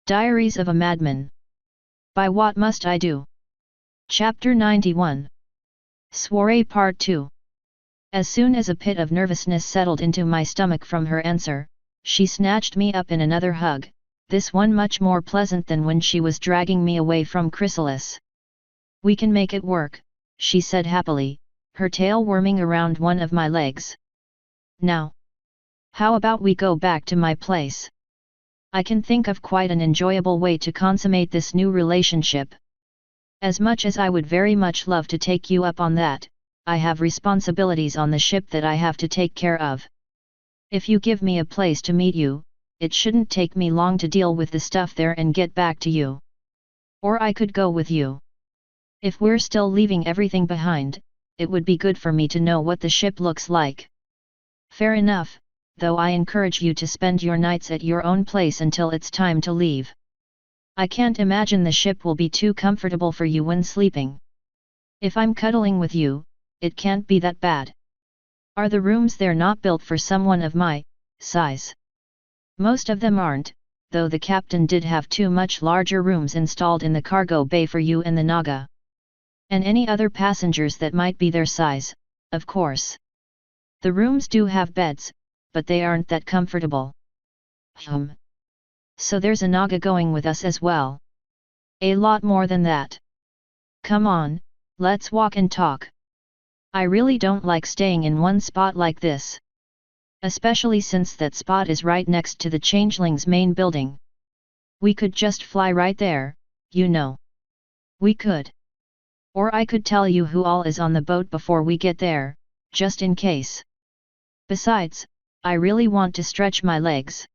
Diaries of a Madman. By What Must I Do? Chapter 91. Soiree Part 2. As soon as a pit of nervousness settled into my stomach from her answer, she snatched me up in another hug, this one much more pleasant than when she was dragging me away from Chrysalis. "We can make it work," she said happily, her tail worming around one of my legs. "Now, how about we go back to my place? I can think of quite an enjoyable way to consummate this new relationship. As much as I would very much love to take you up on that, I have responsibilities on the ship that I have to take care of. If you give me a place to meet you, it shouldn't take me long to deal with the stuff there and get back to you. Or I could go with you. If we're still leaving everything behind, it would be good for me to know what the ship looks like. Fair enough, though I encourage you to spend your nights at your own place until it's time to leave. I can't imagine the ship will be too comfortable for you when sleeping. If I'm cuddling with you, it can't be that bad. Are the rooms there not built for someone of my size? Most of them aren't, though the captain did have two much larger rooms installed in the cargo bay for you and the Naga. And any other passengers that might be their size, of course. The rooms do have beds, but they aren't that comfortable." "So there's a Naga going with us as well?" "A lot more than that. Come on, let's walk and talk. I really don't like staying in one spot like this. Especially since that spot is right next to the Changeling's main building. We could just fly right there, you know." "We could. Or I could tell you who all is on the boat before we get there, just in case. Besides, I really want to stretch my legs.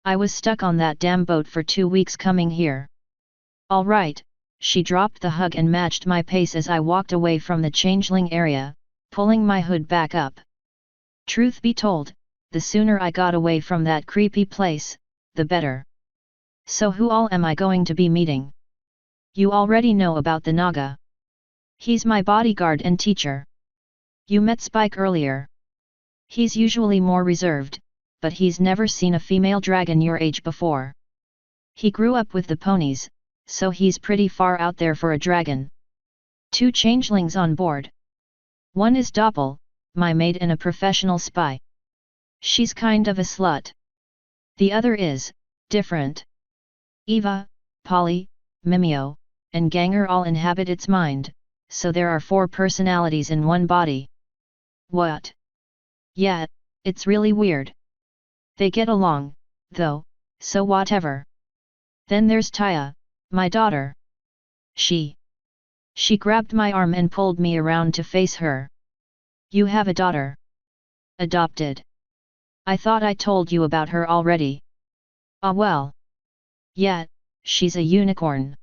I was stuck on that damn boat for 2 weeks coming here." "All right," she dropped the hug and matched my pace as I walked away from the changeling area, pulling my hood back up. Truth be told, the sooner I got away from that creepy place, the better. "So who all am I going to be meeting?" "You already know about the Naga. He's my bodyguard and teacher. You met Spike earlier. He's usually more reserved, but he's never seen a female dragon your age before. He grew up with the ponies, so he's pretty far out there for a dragon. 2 changelings on board. One is Doppel, my maid and a professional spy. She's kind of a slut. The other is different. Eva, Polly, Mimeo, and Ganger all inhabit its mind, so there are 4 personalities in one body." "What?" "Yeah, it's really weird. They get along, though, so whatever. Then there's Taya, my daughter. She grabbed my arm and pulled me around to face her." "You have a daughter? Adopted? I thought I told you about her already." "Ah well. Yeah, she's a unicorn.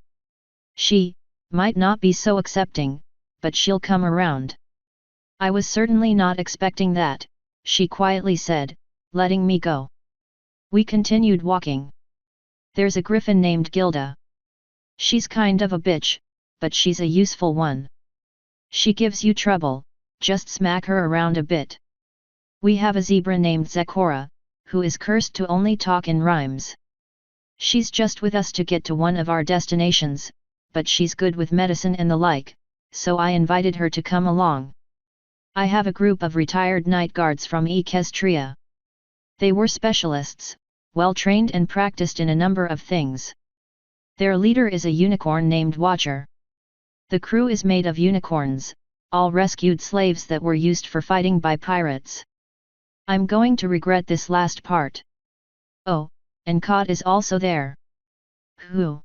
She might not be so accepting, but she'll come around." "I was certainly not expecting that," she quietly said, letting me go. We continued walking. "There's a griffin named Gilda. She's kind of a bitch, but she's a useful one. She gives you trouble, just smack her around a bit. We have a zebra named Zakora, who is cursed to only talk in rhymes. She's just with us to get to one of our destinations, but she's good with medicine and the like, so I invited her to come along. I have a group of retired night guards from Equestria. They were specialists, well trained and practiced in a number of things. Their leader is a unicorn named Watcher. The crew is made of unicorns, all rescued slaves that were used for fighting by pirates. I'm going to regret this last part. Oh, and Cod is also there." "Who?"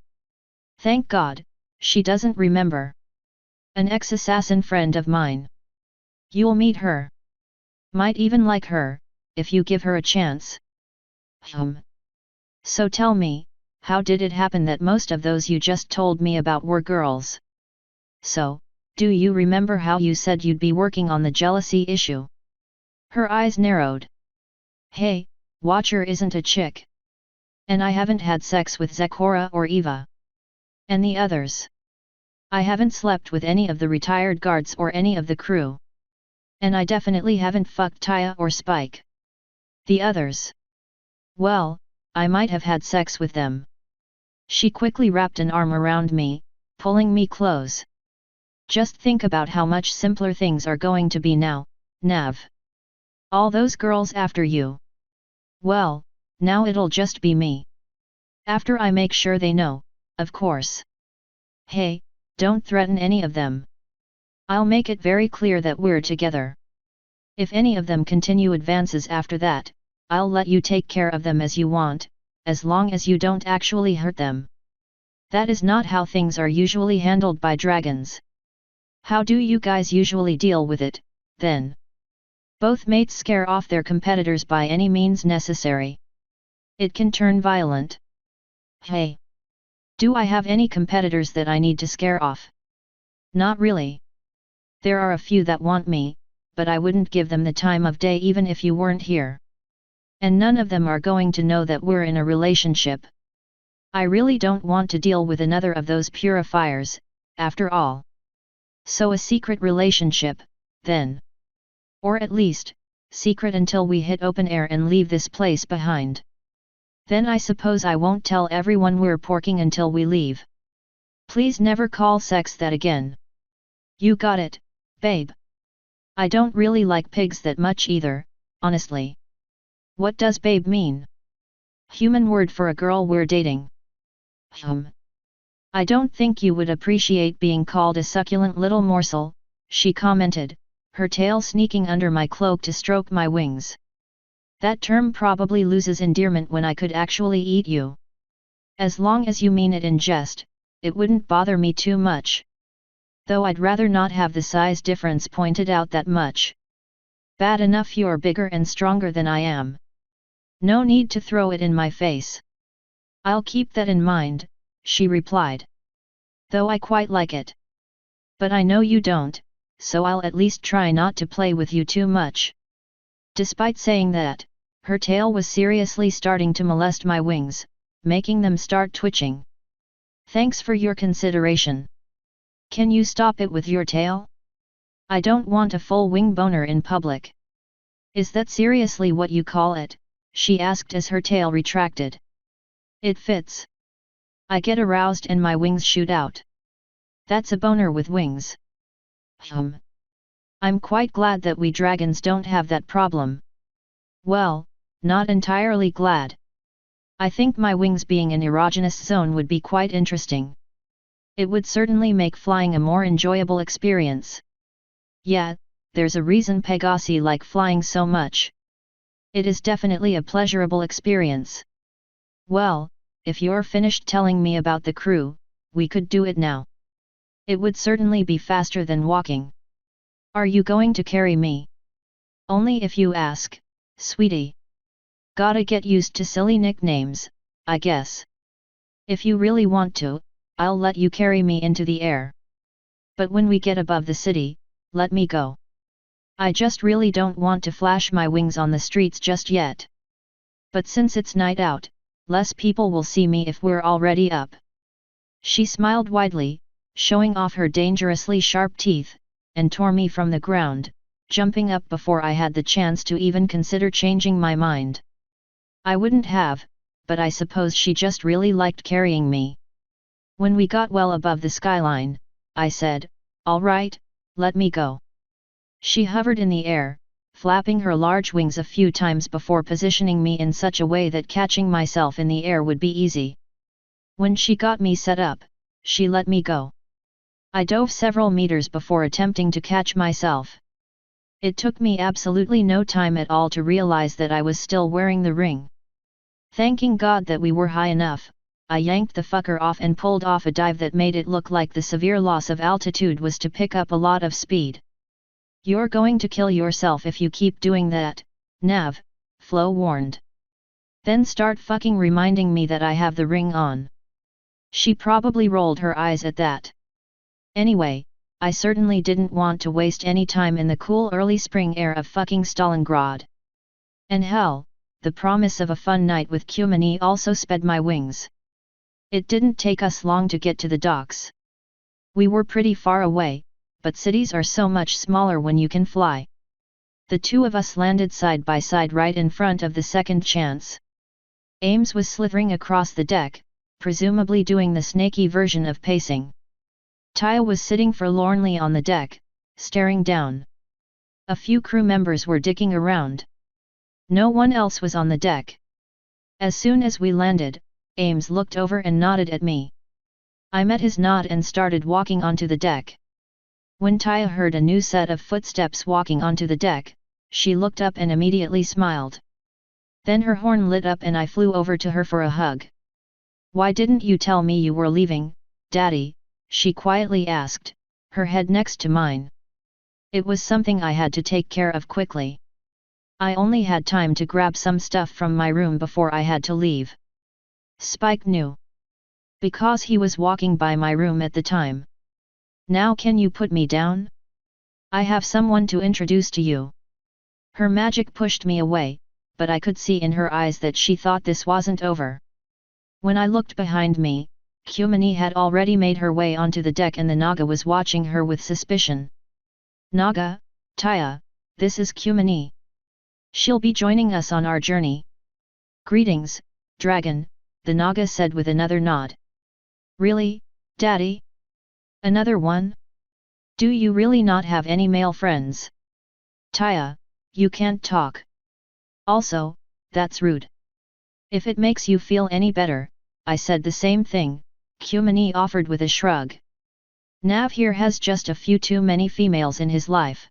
"Thank God, she doesn't remember. An ex-assassin friend of mine. You'll meet her. Might even like her, if you give her a chance." "So tell me, how did it happen that most of those you just told me about were girls? So, do you remember how you said you'd be working on the jealousy issue?" Her eyes narrowed. "Hey, Watcher isn't a chick. And I haven't had sex with Zakora or Eva. And the others. I haven't slept with any of the retired guards or any of the crew. And I definitely haven't fucked Taya or Spike. The others. Well, I might have had sex with them. She quickly wrapped an arm around me, pulling me close. Just think about how much simpler things are going to be now, Nav. All those girls after you. Well, now it'll just be me. After I make sure they know, of course. Hey, don't threaten any of them. I'll make it very clear that we're together. If any of them continue advances after that, I'll let you take care of them as you want, as long as you don't actually hurt them. That is not how things are usually handled by dragons. How do you guys usually deal with it, then? Both mates scare off their competitors by any means necessary. It can turn violent. Hey! Do I have any competitors that I need to scare off? Not really. There are a few that want me, but I wouldn't give them the time of day even if you weren't here. And none of them are going to know that we're in a relationship. I really don't want to deal with another of those purifiers, after all. So a secret relationship, then. Or at least, secret until we hit open air and leave this place behind. Then I suppose I won't tell everyone we're porking until we leave. Please never call sex that again. You got it, babe. I don't really like pigs that much either, honestly. What does babe mean? Human word for a girl we're dating. I don't think you would appreciate being called a succulent little morsel, she commented, her tail sneaking under my cloak to stroke my wings. That term probably loses endearment when I could actually eat you. As long as you mean it in jest, it wouldn't bother me too much. Though I'd rather not have the size difference pointed out that much. Bad enough you're bigger and stronger than I am. No need to throw it in my face. I'll keep that in mind, she replied. Though I quite like it. But I know you don't, so I'll at least try not to play with you too much. Despite saying that, her tail was seriously starting to molest my wings, making them start twitching. Thanks for your consideration. Can you stop it with your tail? I don't want a full wing boner in public. Is that seriously what you call it? She asked as her tail retracted. It fits. I get aroused and my wings shoot out. That's a boner with wings. I'm quite glad that we dragons don't have that problem. Well, not entirely glad. I think my wings being an erogenous zone would be quite interesting. It would certainly make flying a more enjoyable experience. Yeah, there's a reason Pegasi like flying so much. It is definitely a pleasurable experience. Well, if you're finished telling me about the crew, we could do it now. It would certainly be faster than walking. Are you going to carry me? Only if you ask, sweetie. Gotta get used to silly nicknames, I guess. If you really want to, I'll let you carry me into the air. But when we get above the city, let me go. I just really don't want to flash my wings on the streets just yet. But since it's night out, less people will see me if we're already up. She smiled widely, showing off her dangerously sharp teeth, and tore me from the ground, jumping up before I had the chance to even consider changing my mind. I wouldn't have, but I suppose she just really liked carrying me. When we got well above the skyline, I said, "All right, let me go." She hovered in the air, flapping her large wings a few times before positioning me in such a way that catching myself in the air would be easy. When she got me set up, she let me go. I dove several meters before attempting to catch myself. It took me absolutely no time at all to realize that I was still wearing the ring. Thanking God that we were high enough, I yanked the fucker off and pulled off a dive that made it look like the severe loss of altitude was to pick up a lot of speed. "You're going to kill yourself if you keep doing that, Nav," Flo warned. "Then start fucking reminding me that I have the ring on." She probably rolled her eyes at that. Anyway, I certainly didn't want to waste any time in the cool early spring air of fucking Stalingrad. And hell, the promise of a fun night with Kumani also sped my wings. It didn't take us long to get to the docks. We were pretty far away, but cities are so much smaller when you can fly. The two of us landed side by side right in front of the second chance. Ames was slithering across the deck, presumably doing the snaky version of pacing. Taya was sitting forlornly on the deck, staring down. A few crew members were dicking around. No one else was on the deck. As soon as we landed, Ames looked over and nodded at me. I met his nod and started walking onto the deck. When Taya heard a new set of footsteps walking onto the deck, she looked up and immediately smiled. Then her horn lit up and I flew over to her for a hug. "Why didn't you tell me you were leaving, Daddy?" she quietly asked, her head next to mine. "It was something I had to take care of quickly. I only had time to grab some stuff from my room before I had to leave." Spike knew. Because he was walking by my room at the time. "Now can you put me down? I have someone to introduce to you." Her magic pushed me away, but I could see in her eyes that she thought this wasn't over. When I looked behind me, Kumini had already made her way onto the deck and the Naga was watching her with suspicion. "Naga, Taya, this is Kumini. She'll be joining us on our journey." "Greetings, Dragon," the Naga said with another nod. "Really, Daddy? Another one? Do you really not have any male friends?" "Taya, you can't talk. Also, that's rude." "If it makes you feel any better, I said the same thing," Kumini offered with a shrug. "Nav here has just a few too many females in his life."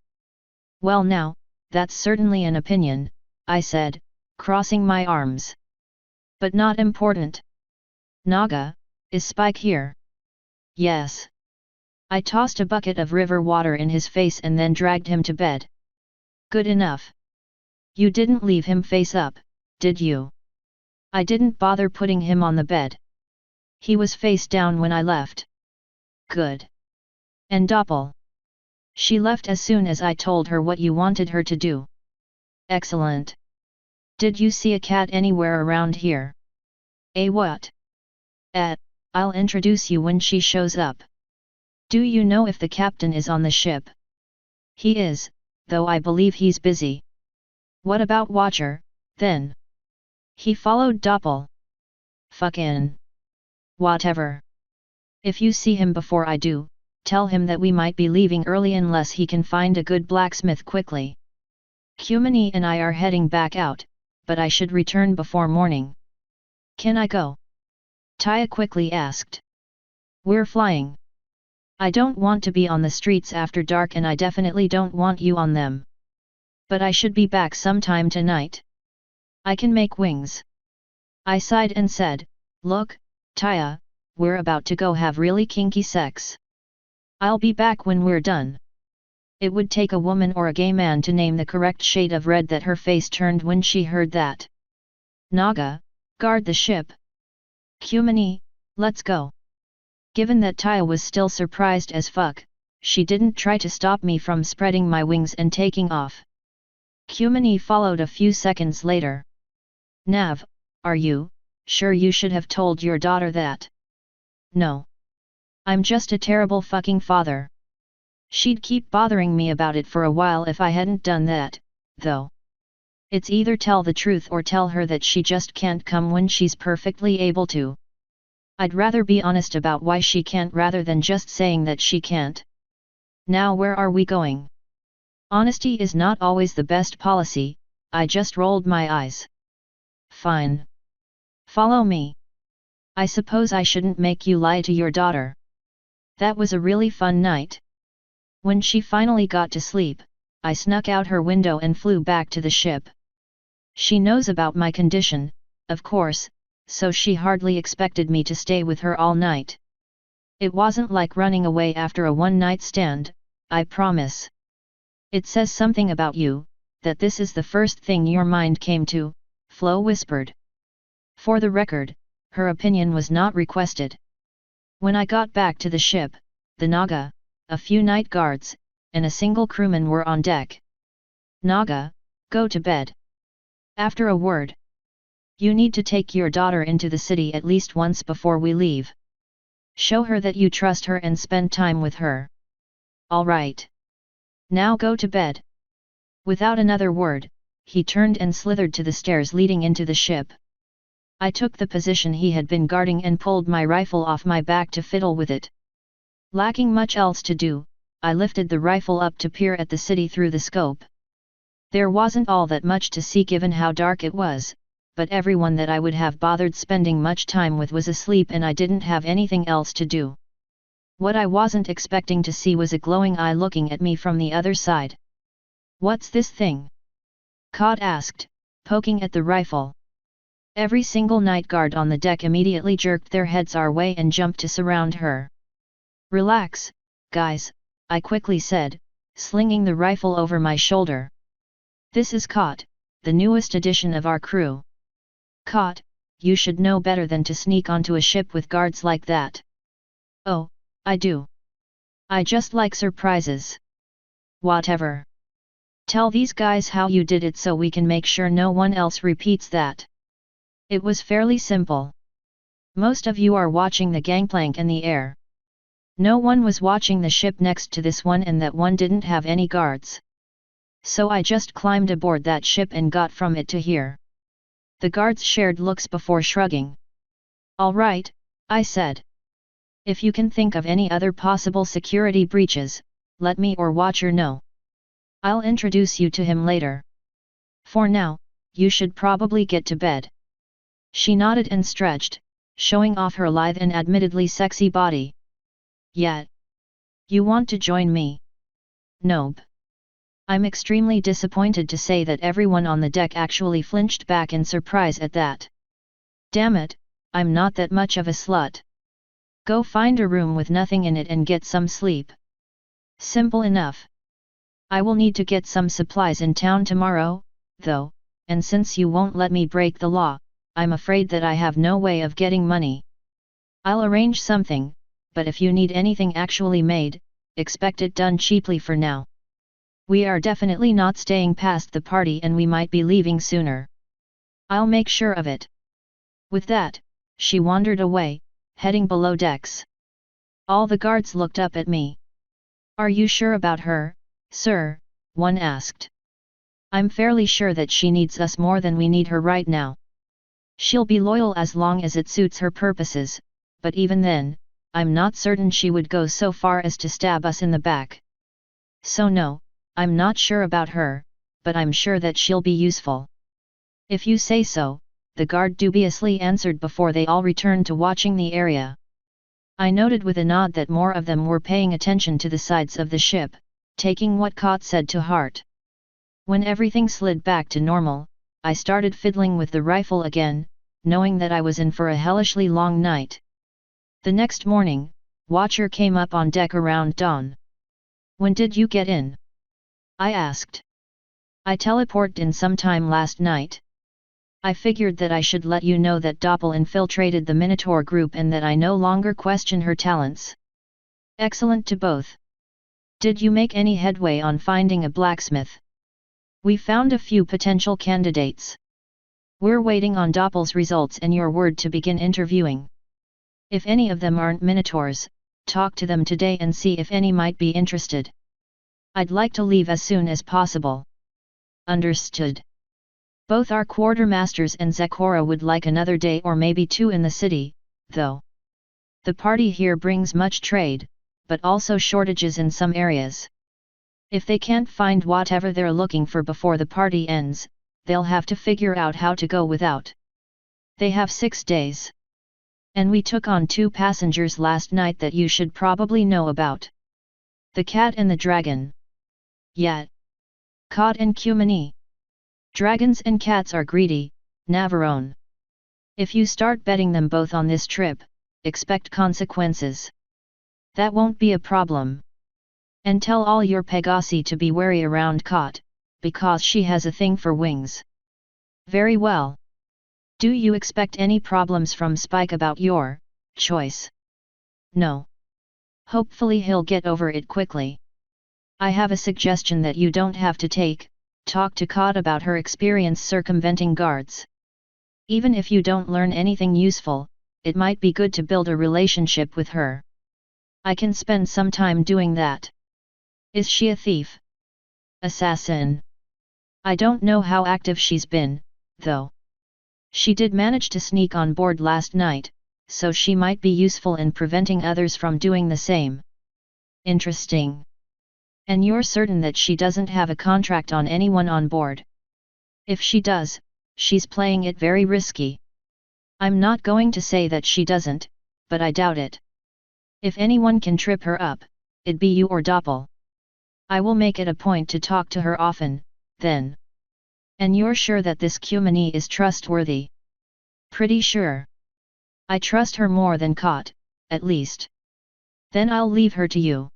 "Well now, that's certainly an opinion," I said, crossing my arms. "But not important. Naga, is Spike here?" "Yes." I tossed a bucket of river water in his face and then dragged him to bed. "Good enough. You didn't leave him face up, did you?" "I didn't bother putting him on the bed. He was face down when I left." "Good. And Doppel?" "She left as soon as I told her what you wanted her to do." "Excellent. Did you see a cat anywhere around here?" "A what?" I'll introduce you when she shows up." "Do you know if the captain is on the ship?" "He is, though I believe he's busy." "What about Watcher, then?" "He followed Doppel." "Fuckin'. Whatever. If you see him before I do, tell him that we might be leaving early unless he can find a good blacksmith quickly. Kumini and I are heading back out, but I should return before morning." "Can I go?" Taya quickly asked. "We're flying. I don't want to be on the streets after dark and I definitely don't want you on them. But I should be back sometime tonight. I can make wings." I sighed and said, "Look, Taya, we're about to go have really kinky sex. I'll be back when we're done." It would take a woman or a gay man to name the correct shade of red that her face turned when she heard that. "Naga, guard the ship." "Kumini, let's go." Given that Taya was still surprised as fuck, she didn't try to stop me from spreading my wings and taking off. Kumini followed a few seconds later. "Nav, are you sure you should have told your daughter that?" "No. I'm just a terrible fucking father. She'd keep bothering me about it for a while if I hadn't done that, though. It's either tell the truth or tell her that she just can't come when she's perfectly able to. I'd rather be honest about why she can't rather than just saying that she can't." "Now where are we going?" "Honesty is not always the best policy," I just rolled my eyes. "Fine. Follow me. I suppose I shouldn't make you lie to your daughter." That was a really fun night. When she finally got to sleep, I snuck out her window and flew back to the ship. She knows about my condition, of course, so she hardly expected me to stay with her all night. It wasn't like running away after a one-night stand, I promise. "It says something about you, that this is the first thing your mind came to," Flo whispered. For the record, her opinion was not requested. When I got back to the ship, the Naga, a few night guards, and a single crewman were on deck. "Naga, go to bed." After a word. "You need to take your daughter into the city at least once before we leave. Show her that you trust her and spend time with her." "All right. Now go to bed." Without another word, he turned and slithered to the stairs leading into the ship. I took the position he had been guarding and pulled my rifle off my back to fiddle with it. Lacking much else to do, I lifted the rifle up to peer at the city through the scope. There wasn't all that much to see given how dark it was, but everyone that I would have bothered spending much time with was asleep and I didn't have anything else to do. What I wasn't expecting to see was a glowing eye looking at me from the other side. "What's this thing?" Cod asked, poking at the rifle. Every single night guard on the deck immediately jerked their heads our way and jumped to surround her. "Relax, guys," I quickly said, slinging the rifle over my shoulder. "This is Cod, the newest addition of our crew. Cod, you should know better than to sneak onto a ship with guards like that." "Oh, I do. I just like surprises." "Whatever. Tell these guys how you did it so we can make sure no one else repeats that." It was fairly simple. Most of you are watching the gangplank and the air. No one was watching the ship next to this one and that one didn't have any guards. So I just climbed aboard that ship and got from it to here. The guards shared looks before shrugging. "All right," I said. "If you can think of any other possible security breaches, let me or Watcher know. I'll introduce you to him later. For now, you should probably get to bed." She nodded and stretched, showing off her lithe and admittedly sexy body. "Yeah. You want to join me?" "Nope." I'm extremely disappointed to say that everyone on the deck actually flinched back in surprise at that. "Damn it, I'm not that much of a slut. Go find a room with nothing in it and get some sleep. Simple enough. I will need to get some supplies in town tomorrow, though, and since you won't let me break the law, I'm afraid that I have no way of getting money. I'll arrange something, but if you need anything actually made, expect it done cheaply for now. We are definitely not staying past the party and we might be leaving sooner. I'll make sure of it." With that, she wandered away, heading below decks. All the guards looked up at me. "Are you sure about her, sir?" one asked. "I'm fairly sure that she needs us more than we need her right now. She'll be loyal as long as it suits her purposes, but even then, I'm not certain she would go so far as to stab us in the back. So no, I'm not sure about her, but I'm sure that she'll be useful." "If you say so," the guard dubiously answered before they all returned to watching the area. I noted with a nod that more of them were paying attention to the sides of the ship, taking what Cot said to heart. When everything slid back to normal, I started fiddling with the rifle again, knowing that I was in for a hellishly long night. The next morning, Watcher came up on deck around dawn. "When did you get in?" I asked. "I teleported in sometime last night. I figured that I should let you know that Doppel infiltrated the Minotaur group and that I no longer question her talents." "Excellent to both. Did you make any headway on finding a blacksmith?" "We found a few potential candidates. We're waiting on Doppel's results and your word to begin interviewing. If any of them aren't Minotaurs, talk to them today and see if any might be interested. I'd like to leave as soon as possible." "Understood. Both our quartermasters and Zekora would like another day or maybe two in the city, though. The party here brings much trade, but also shortages in some areas. If they can't find whatever they're looking for before the party ends, they'll have to figure out how to go without. They have 6 days. And we took on 2 passengers last night that you should probably know about. The cat and the dragon." "Yeah. Cod and Cumini. Dragons and cats are greedy, Navarone. If you start betting them both on this trip, expect consequences." "That won't be a problem. And tell all your Pegasi to be wary around Cot, because she has a thing for wings." "Very well. Do you expect any problems from Spike about your choice?" "No. Hopefully he'll get over it quickly. I have a suggestion that you don't have to take. Talk to Cod about her experience circumventing guards. Even if you don't learn anything useful, it might be good to build a relationship with her. I can spend some time doing that." "Is she a thief? Assassin?" "I don't know how active she's been, though. She did manage to sneak on board last night, so she might be useful in preventing others from doing the same. Interesting. And you're certain that she doesn't have a contract on anyone on board? If she does, she's playing it very risky. I'm not going to say that she doesn't, but I doubt it. If anyone can trip her up, it'd be you or Doppel. I will make it a point to talk to her often, then. And you're sure that this Cumini is trustworthy? Pretty sure. I trust her more than Kot, at least. Then I'll leave her to you.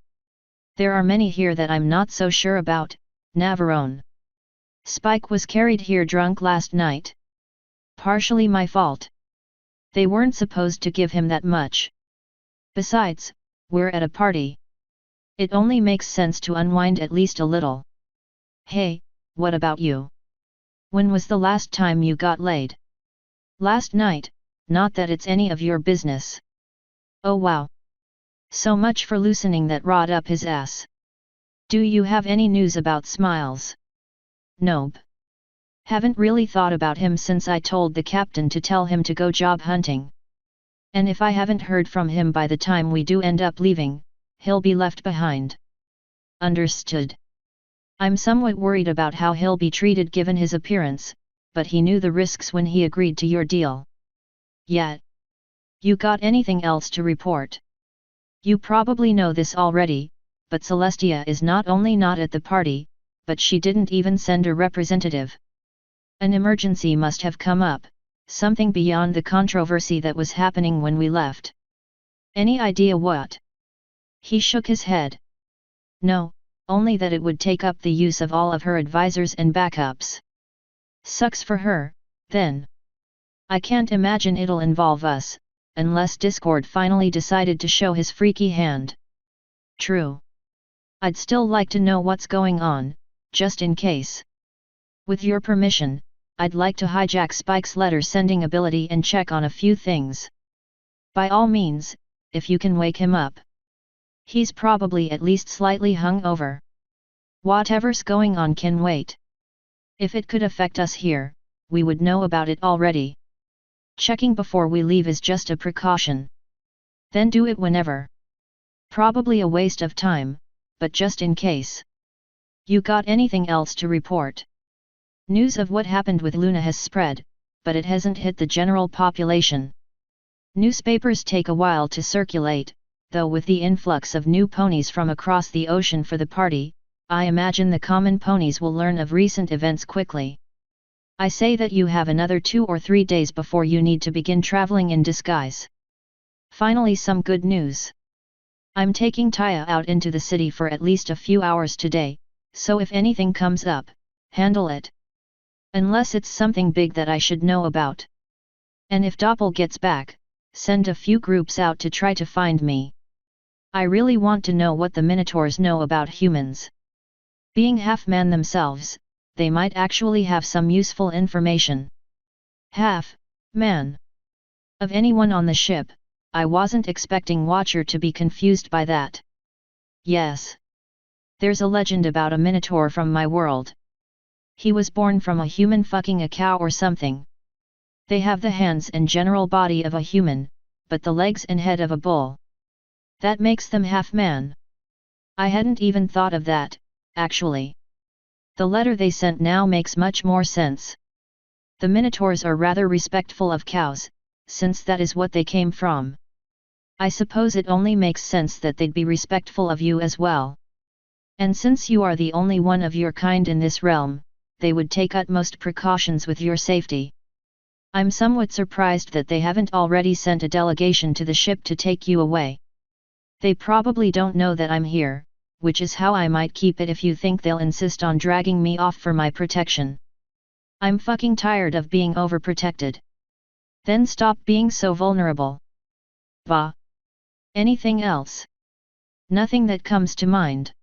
There are many here that I'm not so sure about, Navarone. Spike was carried here drunk last night. Partially my fault. They weren't supposed to give him that much. Besides, we're at a party. It only makes sense to unwind at least a little. Hey, what about you? When was the last time you got laid? Last night, not that it's any of your business. Oh wow. So much for loosening that rod up his ass. Do you have any news about Smiles? Nope. Haven't really thought about him since I told the captain to tell him to go job hunting. And if I haven't heard from him by the time we do end up leaving, he'll be left behind. Understood. I'm somewhat worried about how he'll be treated given his appearance, but he knew the risks when he agreed to your deal. Yet. You got anything else to report? You probably know this already, but Celestia is not only not at the party, but she didn't even send a representative. An emergency must have come up, something beyond the controversy that was happening when we left. Any idea what? He shook his head. No, only that it would take up the use of all of her advisors and backups. Sucks for her, then. I can't imagine it'll involve us, unless Discord finally decided to show his freaky hand. True. I'd still like to know what's going on, just in case. With your permission, I'd like to hijack Spike's letter-sending ability and check on a few things. By all means, if you can wake him up. He's probably at least slightly hungover. Whatever's going on can wait. If it could affect us here, we would know about it already. Checking before we leave is just a precaution. Then do it whenever. Probably a waste of time, but just in case. You got anything else to report? News of what happened with Luna has spread, but it hasn't hit the general population. Newspapers take a while to circulate, though with the influx of new ponies from across the ocean for the party, I imagine the common ponies will learn of recent events quickly. I say that you have another 2 or 3 days before you need to begin traveling in disguise. Finally, some good news. I'm taking Taya out into the city for at least a few hours today, so if anything comes up, handle it. Unless it's something big that I should know about. And if Doppel gets back, send a few groups out to try to find me. I really want to know what the Minotaurs know about humans. Being half-man themselves, they might actually have some useful information. Half-man. Of anyone on the ship, I wasn't expecting Watcher to be confused by that. Yes. There's a legend about a Minotaur from my world. He was born from a human fucking a cow or something. They have the hands and general body of a human, but the legs and head of a bull. That makes them half-man. I hadn't even thought of that, actually. The letter they sent now makes much more sense. The Minotaurs are rather respectful of cows, since that is what they came from. I suppose it only makes sense that they'd be respectful of you as well. And since you are the only one of your kind in this realm, they would take utmost precautions with your safety. I'm somewhat surprised that they haven't already sent a delegation to the ship to take you away. They probably don't know that I'm here, which is how I might keep it if you think they'll insist on dragging me off for my protection. I'm fucking tired of being overprotected. Then stop being so vulnerable. Va. Anything else? Nothing that comes to mind.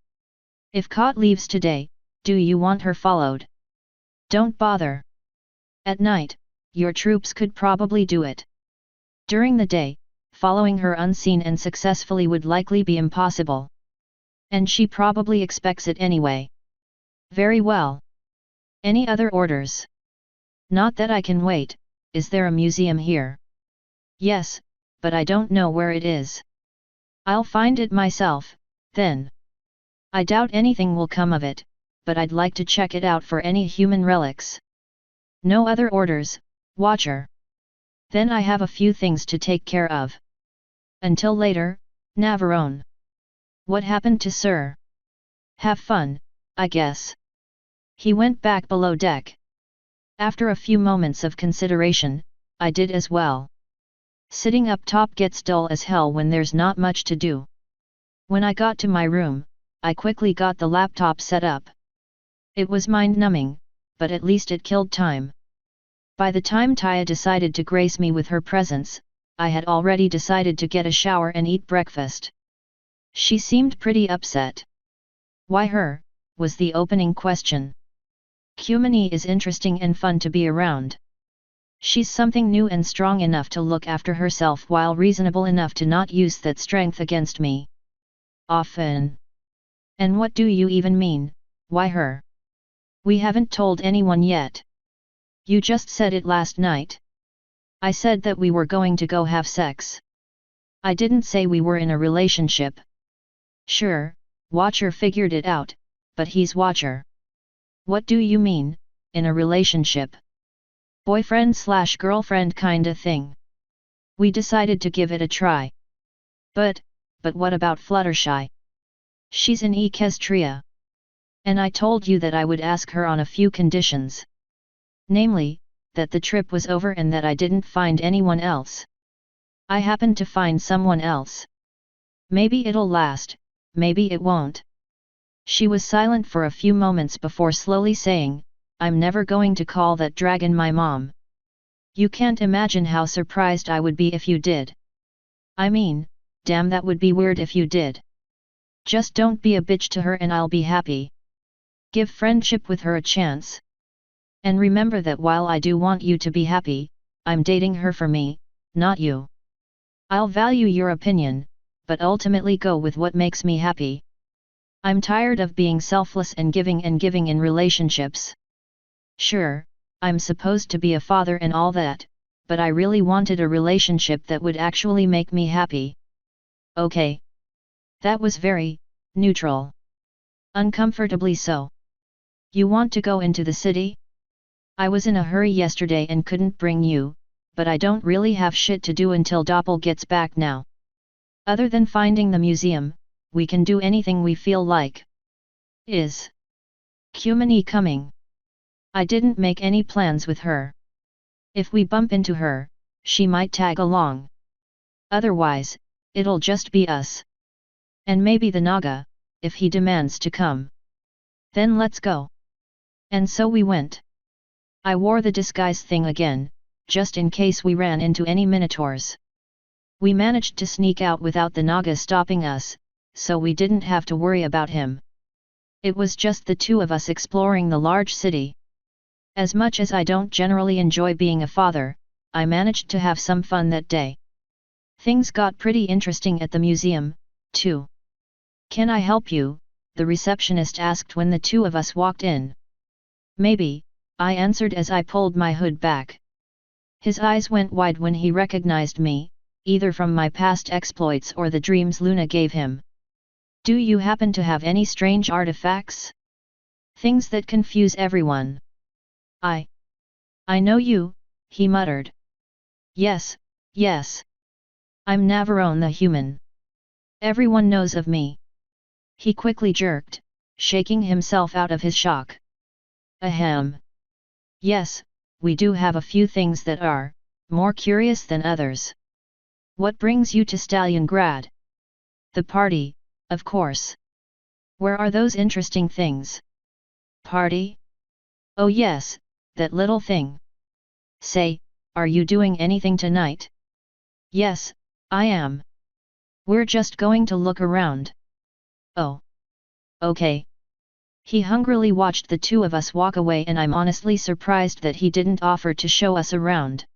If Kot leaves today, do you want her followed? Don't bother. At night, your troops could probably do it. During the day, following her unseen and successfully would likely be impossible. And she probably expects it anyway. Very well. Any other orders? Not that I can wait, is there a museum here? Yes, but I don't know where it is. I'll find it myself, then. I doubt anything will come of it, but I'd like to check it out for any human relics. No other orders, Watcher. Then I have a few things to take care of. Until later, Navarone. What happened to Sir? Have fun, I guess. He went back below deck. After a few moments of consideration, I did as well. Sitting up top gets dull as hell when there's not much to do. When I got to my room, I quickly got the laptop set up. It was mind-numbing, but at least it killed time. By the time Taya decided to grace me with her presence, I had already decided to get a shower and eat breakfast. She seemed pretty upset. Why her? Was the opening question. Kumini is interesting and fun to be around. She's something new and strong enough to look after herself while reasonable enough to not use that strength against me. Often. And what do you even mean, why her? We haven't told anyone yet. You just said it last night. I said that we were going to go have sex. I didn't say we were in a relationship. Sure, Watcher figured it out, but he's Watcher. What do you mean, in a relationship? Boyfriend/girlfriend kinda thing. We decided to give it a try. But what about Fluttershy? She's in Equestria. And I told you that I would ask her on a few conditions. Namely, that the trip was over and that I didn't find anyone else. I happened to find someone else. Maybe it'll last, maybe it won't. She was silent for a few moments before slowly saying, I'm never going to call that dragon my mom. You can't imagine how surprised I would be if you did. I mean, damn, that would be weird if you did. Just don't be a bitch to her and I'll be happy. Give friendship with her a chance. And remember that while I do want you to be happy, I'm dating her for me, not you. I'll value your opinion, but ultimately go with what makes me happy. I'm tired of being selfless and giving in relationships. Sure, I'm supposed to be a father and all that, but I really wanted a relationship that would actually make me happy. Okay. That was very neutral. Uncomfortably so. You want to go into the city? I was in a hurry yesterday and couldn't bring you, but I don't really have shit to do until Doppel gets back now. Other than finding the museum, we can do anything we feel like. Is Kumini coming? I didn't make any plans with her. If we bump into her, she might tag along. Otherwise, it'll just be us. And maybe the Naga, if he demands to come. Then let's go. And so we went. I wore the disguise thing again, just in case we ran into any minotaurs. We managed to sneak out without the Naga stopping us, so we didn't have to worry about him. It was just the two of us exploring the large city. As much as I don't generally enjoy being a father, I managed to have some fun that day. Things got pretty interesting at the museum, too. Can I help you? The receptionist asked when the two of us walked in. Maybe, I answered as I pulled my hood back. His eyes went wide when he recognized me, either from my past exploits or the dreams Luna gave him. Do you happen to have any strange artifacts? Things that confuse everyone. I know you, he muttered. Yes. I'm Navarone the human. Everyone knows of me. He quickly jerked, shaking himself out of his shock. Ahem. Yes, we do have a few things that are more curious than others. What brings you to Stalingrad? The party, of course. Where are those interesting things? Party? Oh yes, that little thing. Say, are you doing anything tonight? Yes, I am. We're just going to look around. Oh. Okay. He hungrily watched the two of us walk away and I'm honestly surprised that he didn't offer to show us around.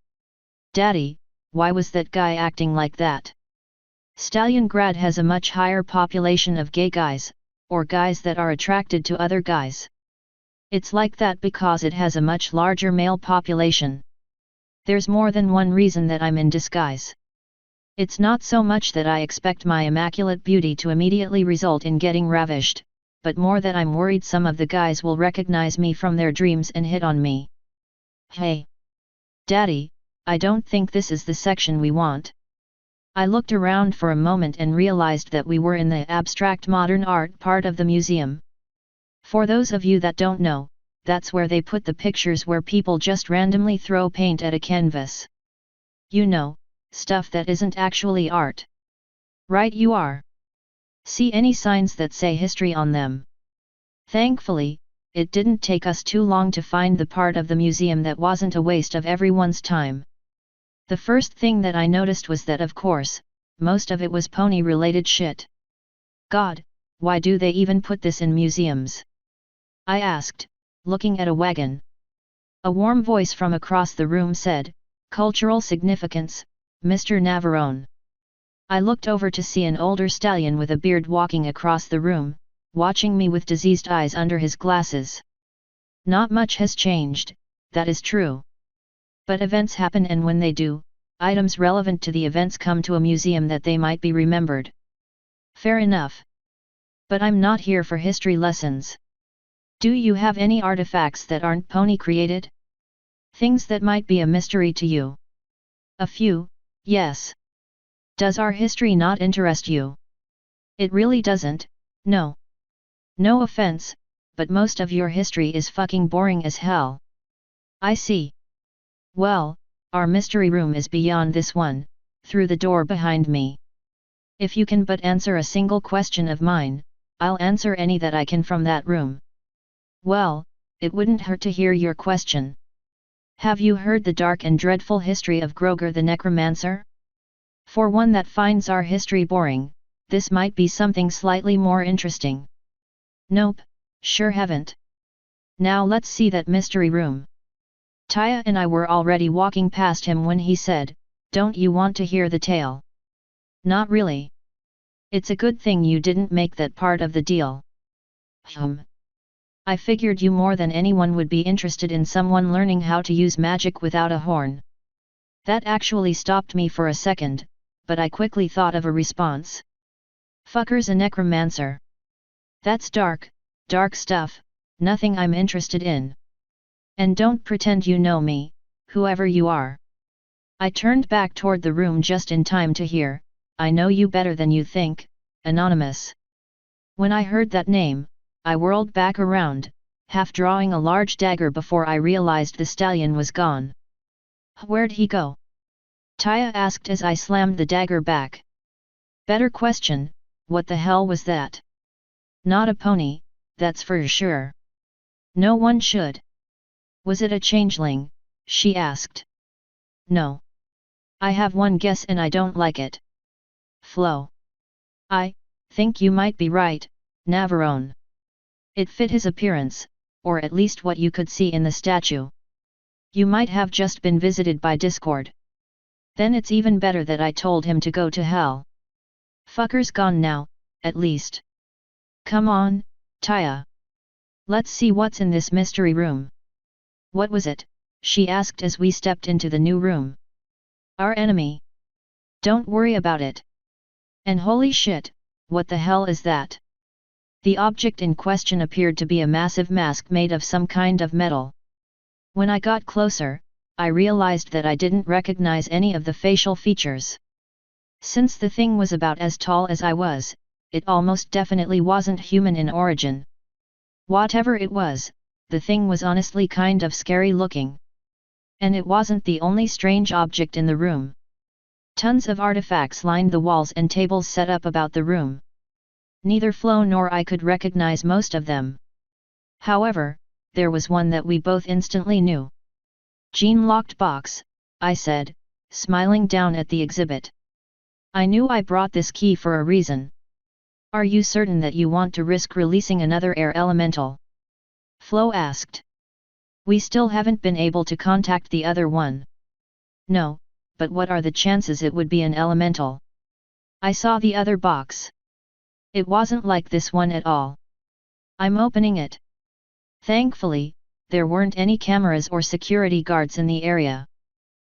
Daddy, why was that guy acting like that? Stalingrad has a much higher population of gay guys, or guys that are attracted to other guys. It's like that because it has a much larger male population. There's more than one reason that I'm in disguise. It's not so much that I expect my immaculate beauty to immediately result in getting ravished, but more that I'm worried some of the guys will recognize me from their dreams and hit on me. Hey! Daddy, I don't think this is the section we want. I looked around for a moment and realized that we were in the abstract modern art part of the museum. For those of you that don't know, that's where they put the pictures where people just randomly throw paint at a canvas. You know, stuff that isn't actually art. Right you are. See any signs that say history on them? Thankfully, it didn't take us too long to find the part of the museum that wasn't a waste of everyone's time. The first thing that I noticed was that of course, most of it was pony-related shit. God, why do they even put this in museums? I asked, looking at a wagon. A warm voice from across the room said, "Cultural significance, Mr. Navarone." I looked over to see an older stallion with a beard walking across the room, watching me with diseased eyes under his glasses. Not much has changed, that is true. But events happen, and when they do, items relevant to the events come to a museum that they might be remembered. Fair enough. But I'm not here for history lessons. Do you have any artifacts that aren't pony created? Things that might be a mystery to you? A few, yes. Does our history not interest you? It really doesn't, no. No offense, but most of your history is fucking boring as hell. I see. Well, our mystery room is beyond this one, through the door behind me. If you can but answer a single question of mine, I'll answer any that I can from that room. Well, it wouldn't hurt to hear your question. Have you heard the dark and dreadful history of Groger the Necromancer? For one that finds our history boring, this might be something slightly more interesting. Nope, sure haven't. Now let's see that mystery room. Taya and I were already walking past him when he said, "Don't you want to hear the tale?" Not really. It's a good thing you didn't make that part of the deal. I figured you more than anyone would be interested in someone learning how to use magic without a horn. That actually stopped me for a second, but I quickly thought of a response. Fucker's a necromancer. That's dark, dark stuff, nothing I'm interested in. And don't pretend you know me, whoever you are. I turned back toward the room just in time to hear, "I know you better than you think, Anonymous." When I heard that name, I whirled back around, half drawing a large dagger before I realized the stallion was gone. Where'd he go? Taya asked as I slammed the dagger back. Better question, what the hell was that? Not a pony, that's for sure. No one should. Was it a changeling? She asked. No. I have one guess and I don't like it. Flo. I think you might be right, Navarone. It fit his appearance, or at least what you could see in the statue. You might have just been visited by Discord. Then it's even better that I told him to go to hell. Fucker's gone now, at least. Come on, Taya. Let's see what's in this mystery room. What was it? She asked as we stepped into the new room. Our enemy. Don't worry about it. And holy shit, what the hell is that? The object in question appeared to be a massive mask made of some kind of metal. When I got closer, I realized that I didn't recognize any of the facial features. Since the thing was about as tall as I was, it almost definitely wasn't human in origin. Whatever it was, the thing was honestly kind of scary looking. And it wasn't the only strange object in the room. Tons of artifacts lined the walls and tables set up about the room. Neither Flo nor I could recognize most of them. However, there was one that we both instantly knew. Gene-locked box, I said, smiling down at the exhibit. I knew I brought this key for a reason. Are you certain that you want to risk releasing another air elemental? Flo asked. We still haven't been able to contact the other one. No, but what are the chances it would be an elemental? I saw the other box. It wasn't like this one at all. I'm opening it. Thankfully, there weren't any cameras or security guards in the area.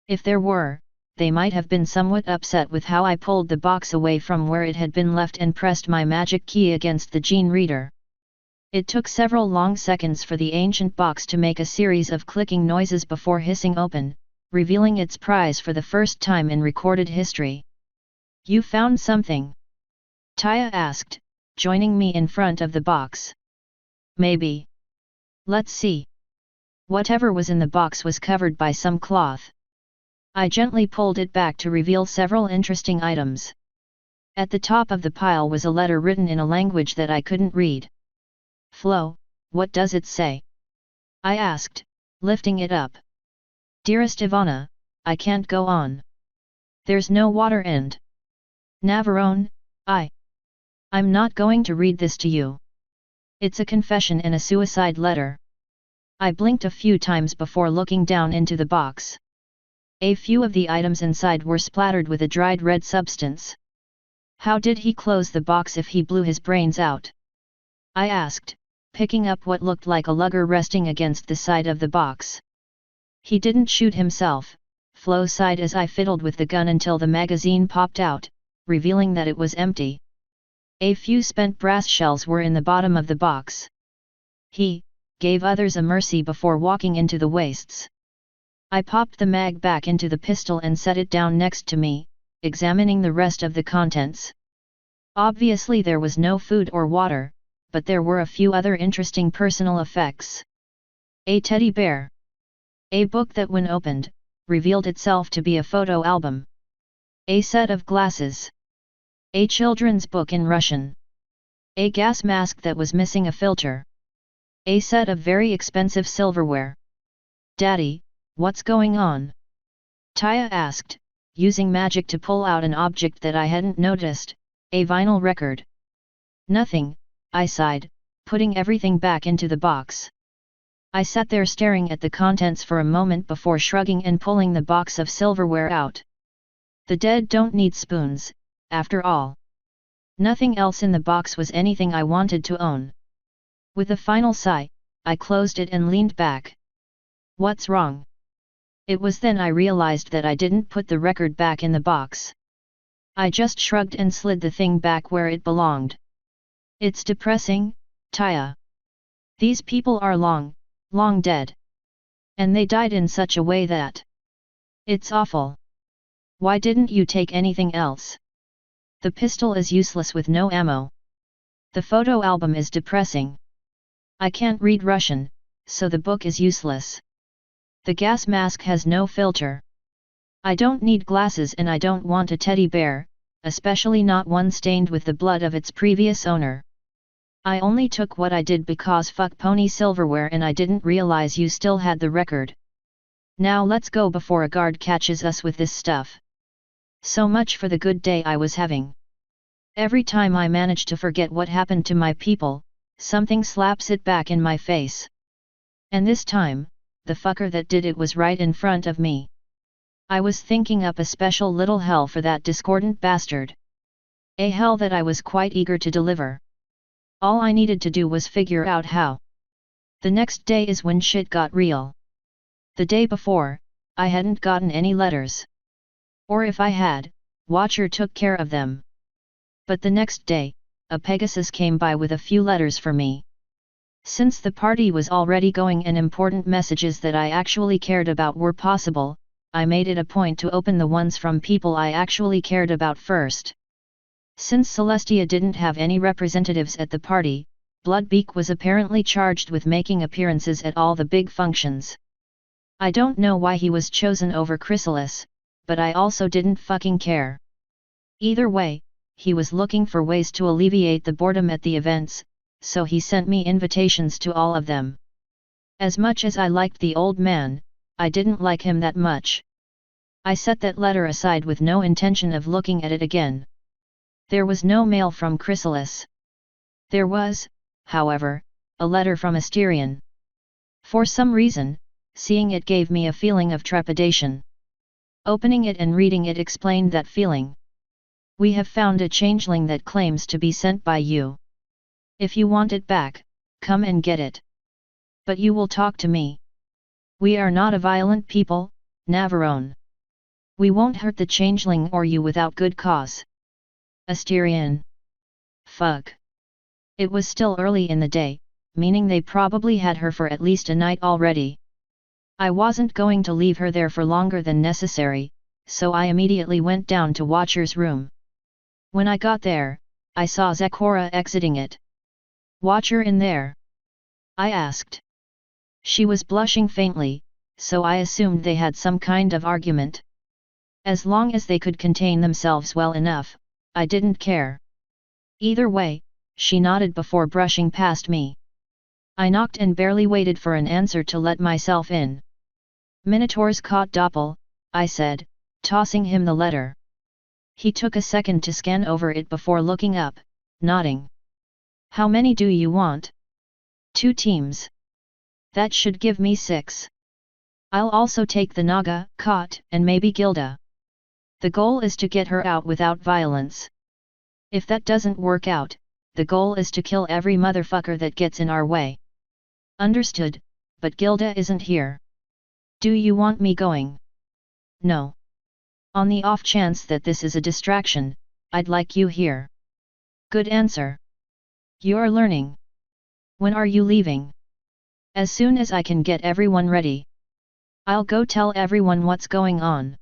If there were, they might have been somewhat upset with how I pulled the box away from where it had been left and pressed my magic key against the gene reader. It took several long seconds for the ancient box to make a series of clicking noises before hissing open, revealing its prize for the first time in recorded history. "You found something?" Taya asked, joining me in front of the box. "Maybe. Let's see." Whatever was in the box was covered by some cloth. I gently pulled it back to reveal several interesting items. At the top of the pile was a letter written in a language that I couldn't read. "Flo, what does it say?" I asked, lifting it up. "Dearest Ivana, I can't go on. There's no water and Navarone, I'm not going to read this to you. It's a confession and a suicide letter." I blinked a few times before looking down into the box. A few of the items inside were splattered with a dried red substance. "How did he close the box if he blew his brains out?" I asked, picking up what looked like a lugger resting against the side of the box. "He didn't shoot himself," Flo sighed as I fiddled with the gun until the magazine popped out, revealing that it was empty. A few spent brass shells were in the bottom of the box. "He gave others a mercy before walking into the wastes." I popped the mag back into the pistol and set it down next to me, examining the rest of the contents. Obviously there was no food or water, but there were a few other interesting personal effects. A teddy bear. A book that when opened, revealed itself to be a photo album. A set of glasses. A children's book in Russian. A gas mask that was missing a filter. A set of very expensive silverware. "Daddy, what's going on?" Taya asked, using magic to pull out an object that I hadn't noticed, a vinyl record. "Nothing," I sighed, putting everything back into the box. I sat there staring at the contents for a moment before shrugging and pulling the box of silverware out. The dead don't need spoons, after all. Nothing else in the box was anything I wanted to own. With a final sigh, I closed it and leaned back. "What's wrong?" It was then I realized that I didn't put the record back in the box. I just shrugged and slid the thing back where it belonged. "It's depressing, Taya. These people are long dead. And they died in such a way that it's awful. Why didn't you take anything else? The pistol is useless with no ammo. The photo album is depressing. I can't read Russian, so the book is useless. The gas mask has no filter. I don't need glasses and I don't want a teddy bear, especially not one stained with the blood of its previous owner. I only took what I did because fuck pony silverware and I didn't realize you still had the record. Now let's go before a guard catches us with this stuff." So much for the good day I was having. Every time I manage to forget what happened to my people, something slaps it back in my face. And this time, the fucker that did it was right in front of me. I was thinking up a special little hell for that discordant bastard. A hell that I was quite eager to deliver. All I needed to do was figure out how. The next day is when shit got real. The day before, I hadn't gotten any letters. Or if I had, Watcher took care of them. But the next day, a Pegasus came by with a few letters for me. Since the party was already going and important messages that I actually cared about were possible, I made it a point to open the ones from people I actually cared about first. Since Celestia didn't have any representatives at the party, Bloodbeak was apparently charged with making appearances at all the big functions. I don't know why he was chosen over Chrysalis, but I also didn't fucking care. Either way, he was looking for ways to alleviate the boredom at the events, so he sent me invitations to all of them. As much as I liked the old man, I didn't like him that much. I set that letter aside with no intention of looking at it again. There was no mail from Chrysalis. There was, however, a letter from Asterion. For some reason, seeing it gave me a feeling of trepidation. Opening it and reading it explained that feeling. "We have found a changeling that claims to be sent by you. If you want it back, come and get it. But you will talk to me. We are not a violent people, Navarone. We won't hurt the changeling or you without good cause. Asterion. Fuck. It was still early in the day, meaning they probably had her for at least a night already. I wasn't going to leave her there for longer than necessary, so I immediately went down to Watcher's room. When I got there, I saw Zecora exiting it. Watcher in there? I asked. She was blushing faintly, so I assumed they had some kind of argument. As long as they could contain themselves well enough, I didn't care. Either way, she nodded before brushing past me. I knocked and barely waited for an answer to let myself in. Minotaurs caught Doppel, I said, tossing him the letter. He took a second to scan over it before looking up, nodding. How many do you want? 2 teams. That should give me 6. I'll also take the Naga, Kot, and maybe Gilda. The goal is to get her out without violence. If that doesn't work out, the goal is to kill every motherfucker that gets in our way. Understood, but Gilda isn't here. Do you want me going? No. On the off chance that this is a distraction, I'd like you here. Good answer. You're learning. When are you leaving? As soon as I can get everyone ready. I'll go tell everyone what's going on.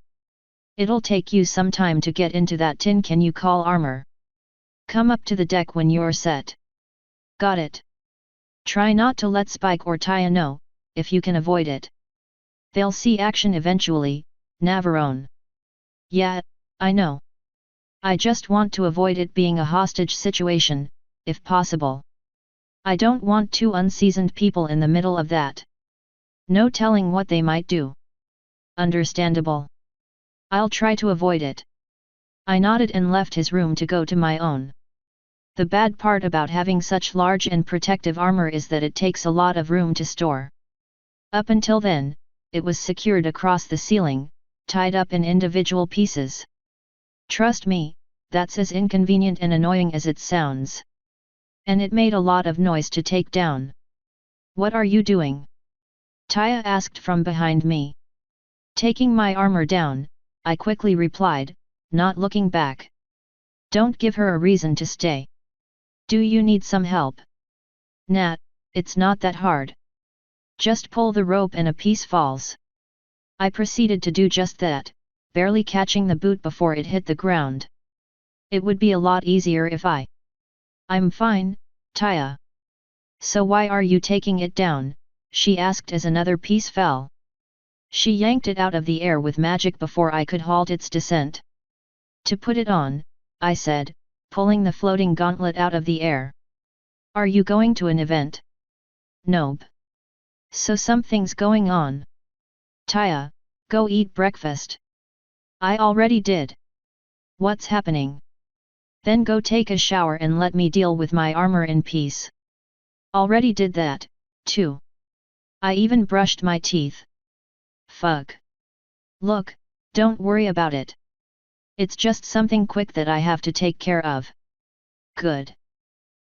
It'll take you some time to get into that tin can you call armor. Come up to the deck when you're set. Got it. Try not to let Spike or Taya know, if you can avoid it. They'll see action eventually, Navarone. Yeah, I know. I just want to avoid it being a hostage situation, if possible. I don't want 2 unseasoned people in the middle of that. No telling what they might do. Understandable. I'll try to avoid it. I nodded and left his room to go to my own. The bad part about having such large and protective armor is that it takes a lot of room to store. Up until then, it was secured across the ceiling, tied up in individual pieces. Trust me, that's as inconvenient and annoying as it sounds. And it made a lot of noise to take down. What are you doing? Taya asked from behind me. Taking my armor down, I quickly replied, not looking back. Don't give her a reason to stay. Do you need some help? Nah, it's not that hard. Just pull the rope and a piece falls. I proceeded to do just that, barely catching the boot before it hit the ground. It would be a lot easier if I'm fine, Taya. So why are you taking it down? She asked as another piece fell. She yanked it out of the air with magic before I could halt its descent. To put it on, I said, pulling the floating gauntlet out of the air. Are you going to an event? Nope. So something's going on. Taya, go eat breakfast. I already did. What's happening? Then go take a shower and let me deal with my armor in peace. Already did that, too. I even brushed my teeth. Fuck. Look, don't worry about it. It's just something quick that I have to take care of. Good.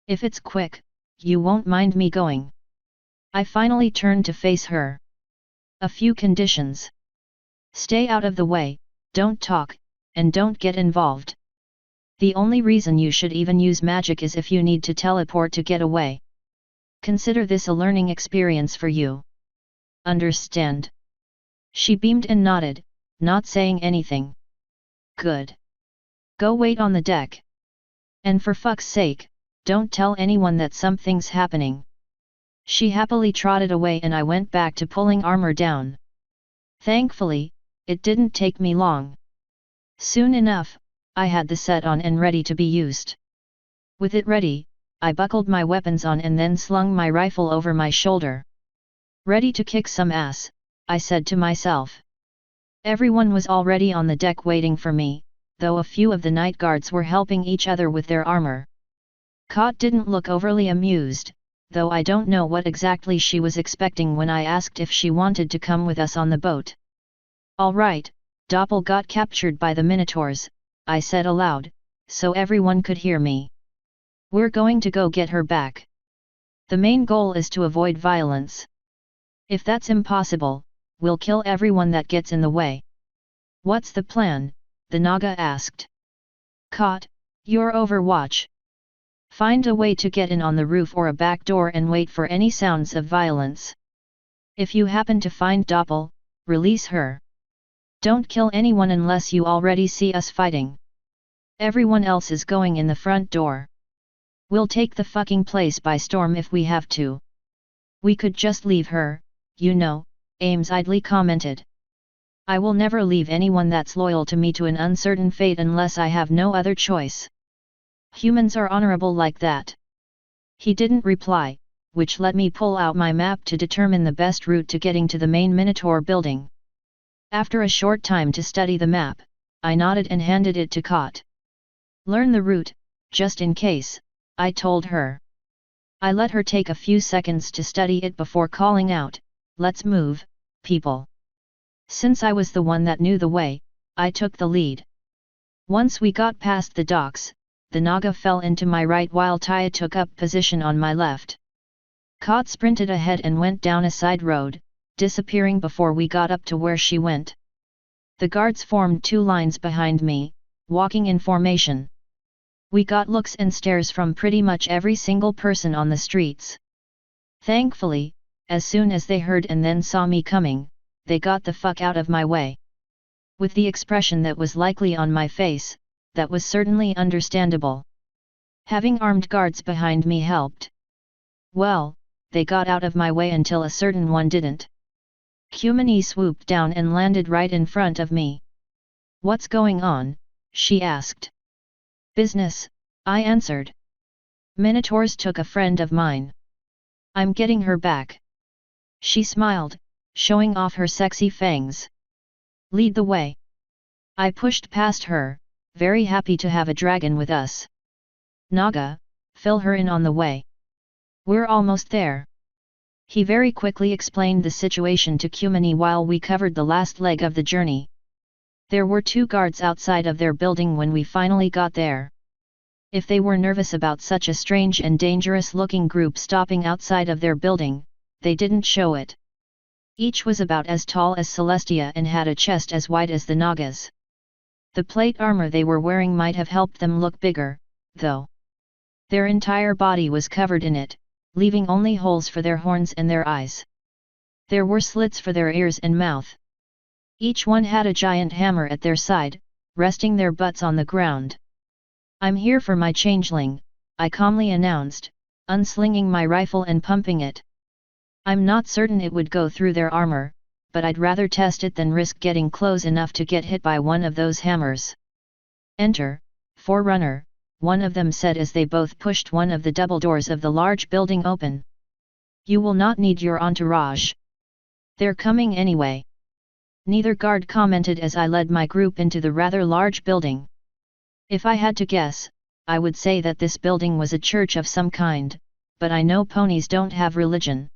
If it's quick, you won't mind me going. I finally turned to face her. A few conditions. Stay out of the way, don't talk, and don't get involved. The only reason you should even use magic is if you need to teleport to get away. Consider this a learning experience for you. Understand? She beamed and nodded, not saying anything. Good. Go wait on the deck. And for fuck's sake, don't tell anyone that something's happening. She happily trotted away and I went back to pulling armor down. Thankfully, it didn't take me long. Soon enough, I had the set on and ready to be used. With it ready, I buckled my weapons on and then slung my rifle over my shoulder. Ready to kick some ass, I said to myself. Everyone was already on the deck waiting for me, though a few of the night guards were helping each other with their armor. Kot didn't look overly amused, though I don't know what exactly she was expecting when I asked if she wanted to come with us on the boat. All right, Doppel got captured by the Minotaurs, I said aloud, so everyone could hear me. We're going to go get her back. The main goal is to avoid violence. If that's impossible, we'll kill everyone that gets in the way. What's the plan? The Naga asked. Caught, your overwatch. Find a way to get in on the roof or a back door and wait for any sounds of violence. If you happen to find Doppel, release her. Don't kill anyone unless you already see us fighting. Everyone else is going in the front door. We'll take the fucking place by storm if we have to. We could just leave her, you know, Ames idly commented. I will never leave anyone that's loyal to me to an uncertain fate unless I have no other choice. Humans are honorable like that. He didn't reply, which let me pull out my map to determine the best route to getting to the main Minotaur building. After a short time to study the map, I nodded and handed it to Kot. Learn the route, just in case, I told her. I let her take a few seconds to study it before calling out, let's move, people. Since I was the one that knew the way, I took the lead. Once we got past the docks, the Naga fell into my right while Taya took up position on my left. Kot sprinted ahead and went down a side road, disappearing before we got up to where she went. The guards formed two lines behind me, walking in formation. We got looks and stares from pretty much every single person on the streets. Thankfully, as soon as they heard and then saw me coming, they got the fuck out of my way. With the expression that was likely on my face, that was certainly understandable. Having armed guards behind me helped. Well, they got out of my way until a certain one didn't. Kumini swooped down and landed right in front of me. What's going on? She asked. Business, I answered. Minotaurs took a friend of mine. I'm getting her back. She smiled, showing off her sexy fangs. Lead the way. I pushed past her, very happy to have a dragon with us. Naga, fill her in on the way. We're almost there. He very quickly explained the situation to Kumini while we covered the last leg of the journey. There were two guards outside of their building when we finally got there. If they were nervous about such a strange and dangerous-looking group stopping outside of their building, they didn't show it. Each was about as tall as Celestia and had a chest as wide as the Naga's. The plate armor they were wearing might have helped them look bigger, though. Their entire body was covered in it, leaving only holes for their horns and their eyes. There were slits for their ears and mouth. Each one had a giant hammer at their side, resting their butts on the ground. I'm here for my changeling, I calmly announced, unslinging my rifle and pumping it. I'm not certain it would go through their armor, but I'd rather test it than risk getting close enough to get hit by one of those hammers. Enter, Forerunner, one of them said as they both pushed one of the double doors of the large building open. You will not need your entourage. They're coming anyway. Neither guard commented as I led my group into the rather large building. If I had to guess, I would say that this building was a church of some kind, but I know ponies don't have religion.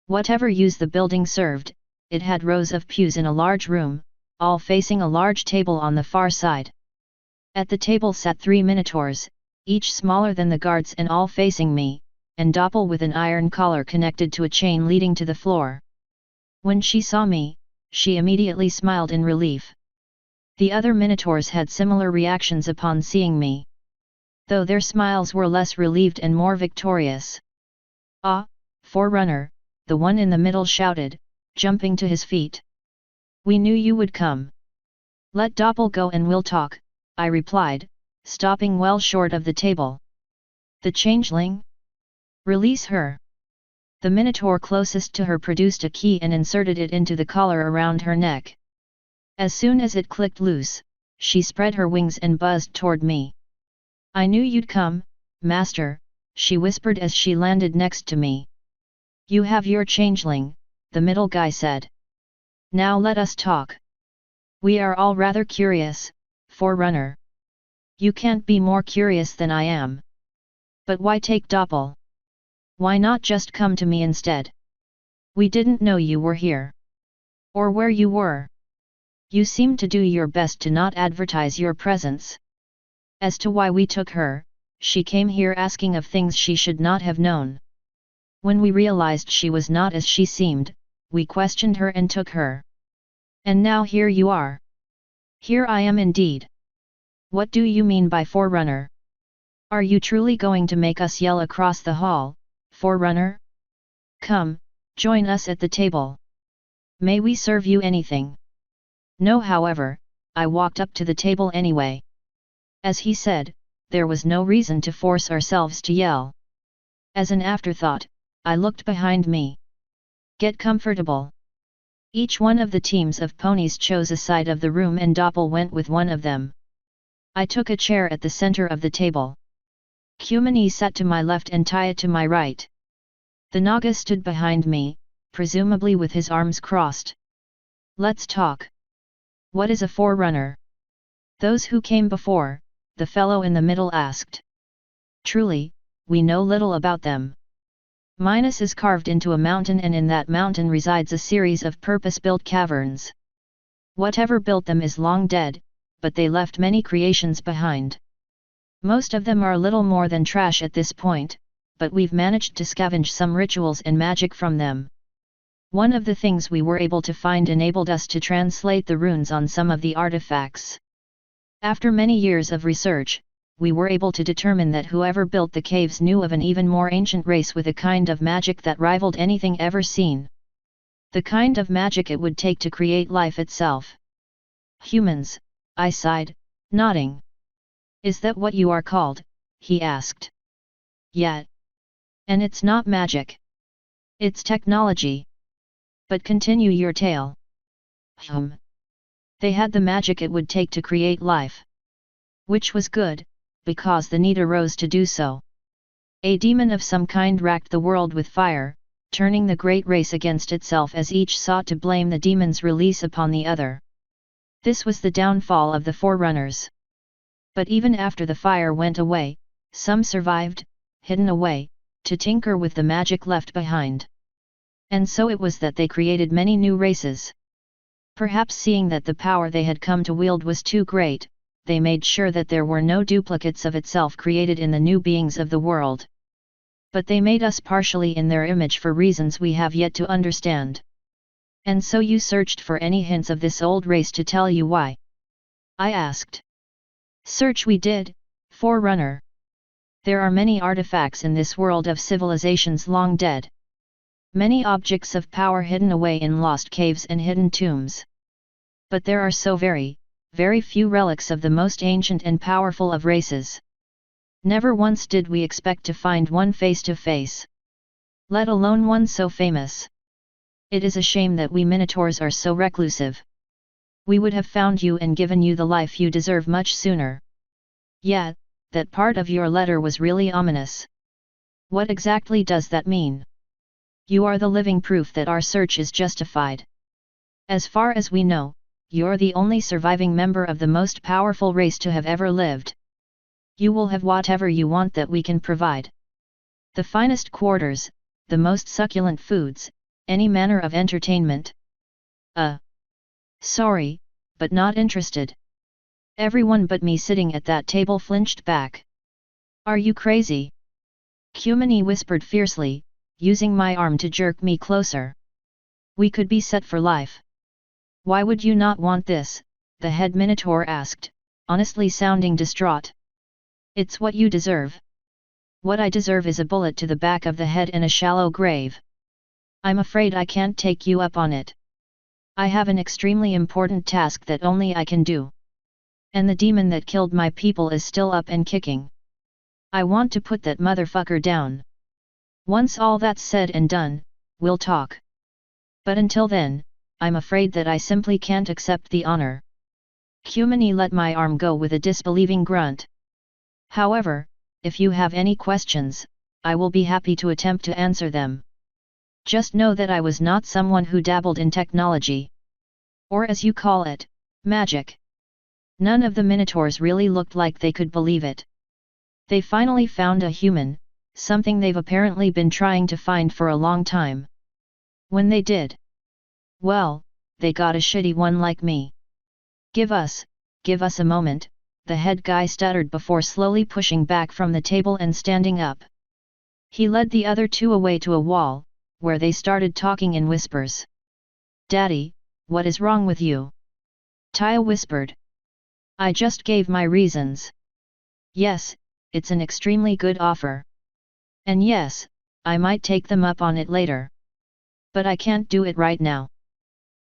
Whatever use the building served, it had rows of pews in a large room, all facing a large table on the far side. At the table sat 3 minotaurs, each smaller than the guards and all facing me, and Doppel with an iron collar connected to a chain leading to the floor. When she saw me, she immediately smiled in relief. The other minotaurs had similar reactions upon seeing me, though their smiles were less relieved and more victorious. Ah, Forerunner, the one in the middle shouted, jumping to his feet. We knew you would come. Let Doppel go and we'll talk, I replied, stopping well short of the table. The changeling? Release her. The minotaur closest to her produced a key and inserted it into the collar around her neck. As soon as it clicked loose, she spread her wings and buzzed toward me. I knew you'd come, Master, she whispered as she landed next to me. You have your changeling, the middle guy said. Now let us talk. We are all rather curious, Forerunner. You can't be more curious than I am. But why take Doppel? Why not just come to me instead? We didn't know you were here. Or where you were. You seem to do your best to not advertise your presence. As to why we took her, she came here asking of things she should not have known. When we realized she was not as she seemed, we questioned her and took her. And now here you are. Here I am indeed. What do you mean by Forerunner? Are you truly going to make us yell across the hall, Forerunner? Come, join us at the table. May we serve you anything? No, however, I walked up to the table anyway. As he said, there was no reason to force ourselves to yell. As an afterthought, I looked behind me. Get comfortable. Each one of the teams of ponies chose a side of the room and Doppel went with one of them. I took a chair at the center of the table. Kumani sat to my left and Taya to my right. The Naga stood behind me, presumably with his arms crossed. Let's talk. What is a Forerunner? Those who came before, the fellow in the middle asked. Truly, we know little about them. Minas is carved into a mountain and in that mountain resides a series of purpose-built caverns. Whatever built them is long dead, but they left many creations behind. Most of them are little more than trash at this point, but we've managed to scavenge some rituals and magic from them. One of the things we were able to find enabled us to translate the runes on some of the artifacts. After many years of research, we were able to determine that whoever built the caves knew of an even more ancient race with a kind of magic that rivaled anything ever seen. The kind of magic it would take to create life itself. Humans, I sighed, nodding. Is that what you are called? He asked. Yeah. And it's not magic. It's technology. But continue your tale. They had the magic it would take to create life. Which was good, because the need arose to do so. A demon of some kind racked the world with fire, turning the great race against itself as each sought to blame the demon's release upon the other. This was the downfall of the Forerunners. But even after the fire went away, some survived, hidden away, to tinker with the magic left behind. And so it was that they created many new races. Perhaps seeing that the power they had come to wield was too great, they made sure that there were no duplicates of itself created in the new beings of the world. But they made us partially in their image for reasons we have yet to understand. And so you searched for any hints of this old race to tell you why? I asked. Search we did, Forerunner. There are many artifacts in this world of civilizations long dead. Many objects of power hidden away in lost caves and hidden tombs. But there are so very few relics of the most ancient and powerful of races. Never once did we expect to find one face to face. Let alone one so famous. It is a shame that we minotaurs are so reclusive. We would have found you and given you the life you deserve much sooner. Yeah, that part of your letter was really ominous. What exactly does that mean? You are the living proof that our search is justified. As far as we know, you're the only surviving member of the most powerful race to have ever lived. You will have whatever you want that we can provide. The finest quarters, the most succulent foods, any manner of entertainment. Sorry, but not interested. Everyone but me sitting at that table flinched back. Are you crazy? Kumani whispered fiercely, using my arm to jerk me closer. We could be set for life. Why would you not want this? The head Minotaur asked, honestly sounding distraught. It's what you deserve. What I deserve is a bullet to the back of the head and a shallow grave. I'm afraid I can't take you up on it. I have an extremely important task that only I can do. And the demon that killed my people is still up and kicking. I want to put that motherfucker down. Once all that's said and done, we'll talk. But until then, I'm afraid that I simply can't accept the honor. Kumani let my arm go with a disbelieving grunt. However, if you have any questions, I will be happy to attempt to answer them. Just know that I was not someone who dabbled in technology. Or as you call it, magic. None of the Minotaurs really looked like they could believe it. They finally found a human, something they've apparently been trying to find for a long time. When they did, well, they got a shitty one like me. Give us a moment, the head guy stuttered before slowly pushing back from the table and standing up. He led the other two away to a wall, where they started talking in whispers. Daddy, what is wrong with you? Taya whispered. I just gave my reasons. Yes, it's an extremely good offer. And yes, I might take them up on it later. But I can't do it right now.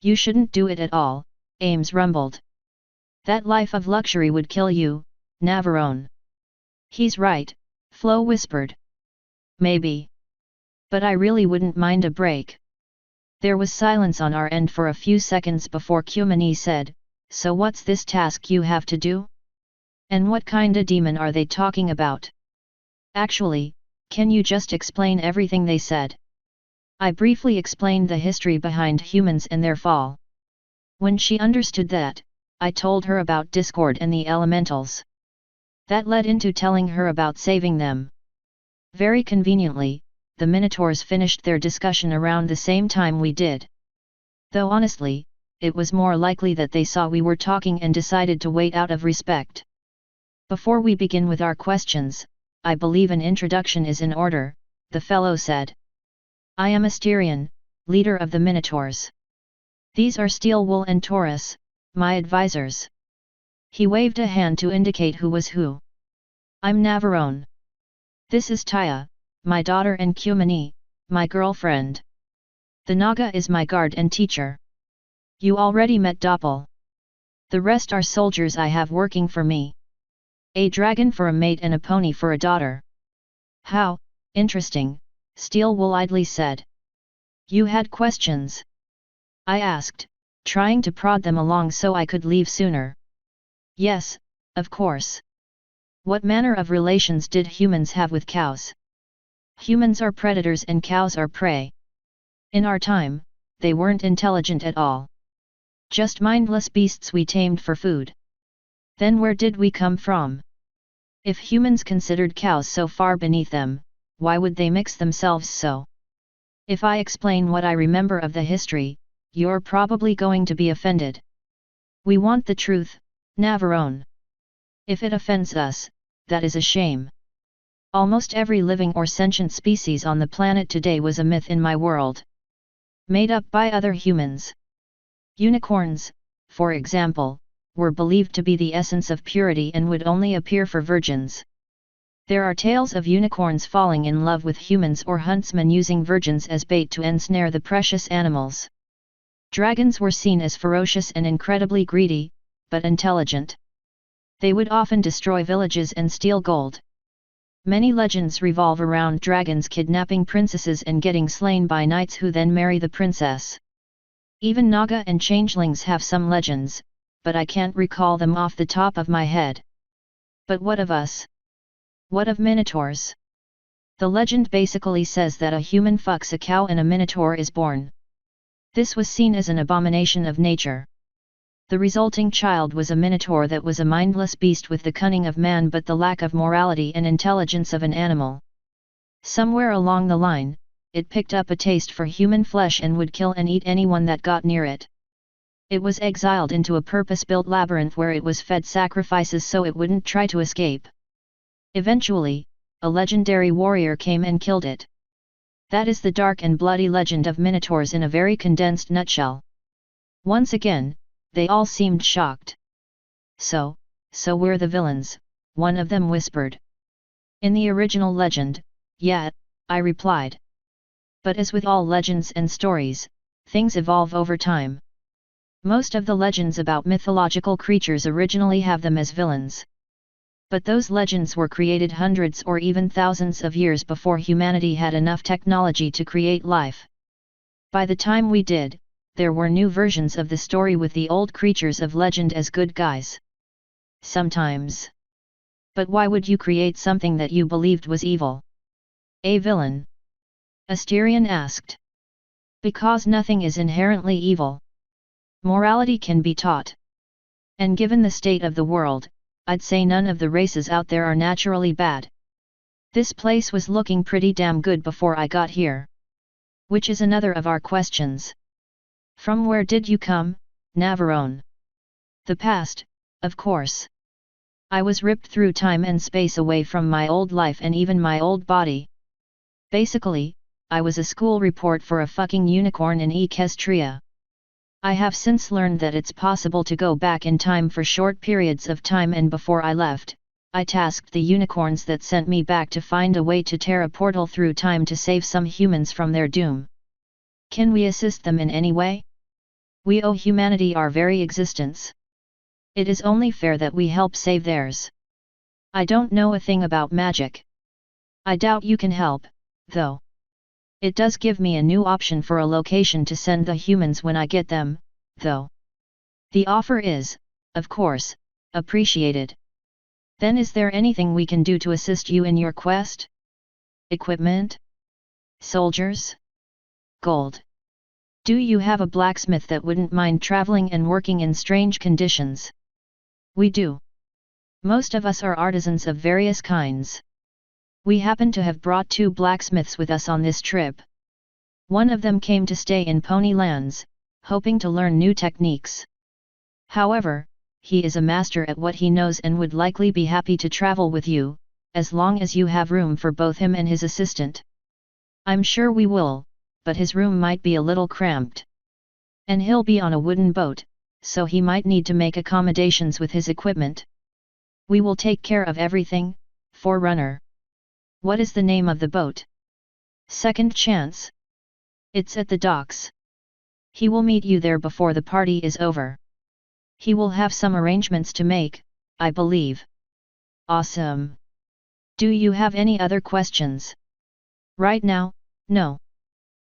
You shouldn't do it at all, Ames rumbled. That life of luxury would kill you, Navarone. He's right, Flo whispered. Maybe. But I really wouldn't mind a break. There was silence on our end for a few seconds before Cumini said, so what's this task you have to do? And what kinda demon are they talking about? Actually, can you just explain everything they said? I briefly explained the history behind humans and their fall. When she understood that, I told her about Discord and the elementals. That led into telling her about saving them. Very conveniently, the Minotaurs finished their discussion around the same time we did. Though honestly, it was more likely that they saw we were talking and decided to wait out of respect. Before we begin with our questions, I believe an introduction is in order, the fellow said. I am Asterion, leader of the Minotaurs. These are Steelwool and Taurus, my advisors. He waved a hand to indicate who was who. I'm Navarone. This is Taya, my daughter, and Cumini, my girlfriend. The Naga is my guard and teacher. You already met Doppel. The rest are soldiers I have working for me. A dragon for a mate and a pony for a daughter. How interesting, Steelwool idly said. You had questions? I asked, trying to prod them along so I could leave sooner. Yes, of course. What manner of relations did humans have with cows? Humans are predators and cows are prey. In our time, they weren't intelligent at all. Just mindless beasts we tamed for food. Then where did we come from? If humans considered cows so far beneath them, why would they mix themselves so? If I explain what I remember of the history, you're probably going to be offended. We want the truth, Navarone. If it offends us, that is a shame. Almost every living or sentient species on the planet today was a myth in my world. Made up by other humans. Unicorns, for example, were believed to be the essence of purity and would only appear for virgins. There are tales of unicorns falling in love with humans or huntsmen using virgins as bait to ensnare the precious animals. Dragons were seen as ferocious and incredibly greedy, but intelligent. They would often destroy villages and steal gold. Many legends revolve around dragons kidnapping princesses and getting slain by knights who then marry the princess. Even Naga and changelings have some legends, but I can't recall them off the top of my head. But what of us? What of minotaurs? The legend basically says that a human fucks a cow and a minotaur is born. This was seen as an abomination of nature. The resulting child was a minotaur that was a mindless beast with the cunning of man but the lack of morality and intelligence of an animal. Somewhere along the line, it picked up a taste for human flesh and would kill and eat anyone that got near it. It was exiled into a purpose-built labyrinth where it was fed sacrifices so it wouldn't try to escape. Eventually, a legendary warrior came and killed it. That is the dark and bloody legend of minotaurs in a very condensed nutshell. Once again, they all seemed shocked. So we're the villains, one of them whispered. In the original legend, yeah, I replied. But as with all legends and stories, things evolve over time. Most of the legends about mythological creatures originally have them as villains. But those legends were created hundreds or even thousands of years before humanity had enough technology to create life. By the time we did, there were new versions of the story with the old creatures of legend as good guys. Sometimes. But why would you create something that you believed was evil? A villain? Asterion asked. Because nothing is inherently evil. Morality can be taught. And given the state of the world, I'd say none of the races out there are naturally bad. This place was looking pretty damn good before I got here. Which is another of our questions. From where did you come, Navarone? The past, of course. I was ripped through time and space away from my old life and even my old body. Basically, I was a school report for a fucking unicorn in Equestria. I have since learned that it's possible to go back in time for short periods of time, and before I left, I tasked the unicorns that sent me back to find a way to tear a portal through time to save some humans from their doom. Can we assist them in any way? We owe humanity our very existence. It is only fair that we help save theirs. I don't know a thing about magic. I doubt you can help, though. It does give me a new option for a location to send the humans when I get them, though. The offer is, of course, appreciated. Then is there anything we can do to assist you in your quest? Equipment? Soldiers? Gold? Do you have a blacksmith that wouldn't mind traveling and working in strange conditions? We do. Most of us are artisans of various kinds. We happen to have brought 2 blacksmiths with us on this trip. One of them came to stay in Ponylands, hoping to learn new techniques. However, he is a master at what he knows and would likely be happy to travel with you, as long as you have room for both him and his assistant. I'm sure we will, but his room might be a little cramped. And he'll be on a wooden boat, so he might need to make accommodations with his equipment. We will take care of everything, Forerunner. What is the name of the boat? Second Chance. It's at the docks. He will meet you there before the party is over. He will have some arrangements to make, I believe. Awesome. Do you have any other questions? Right now, no.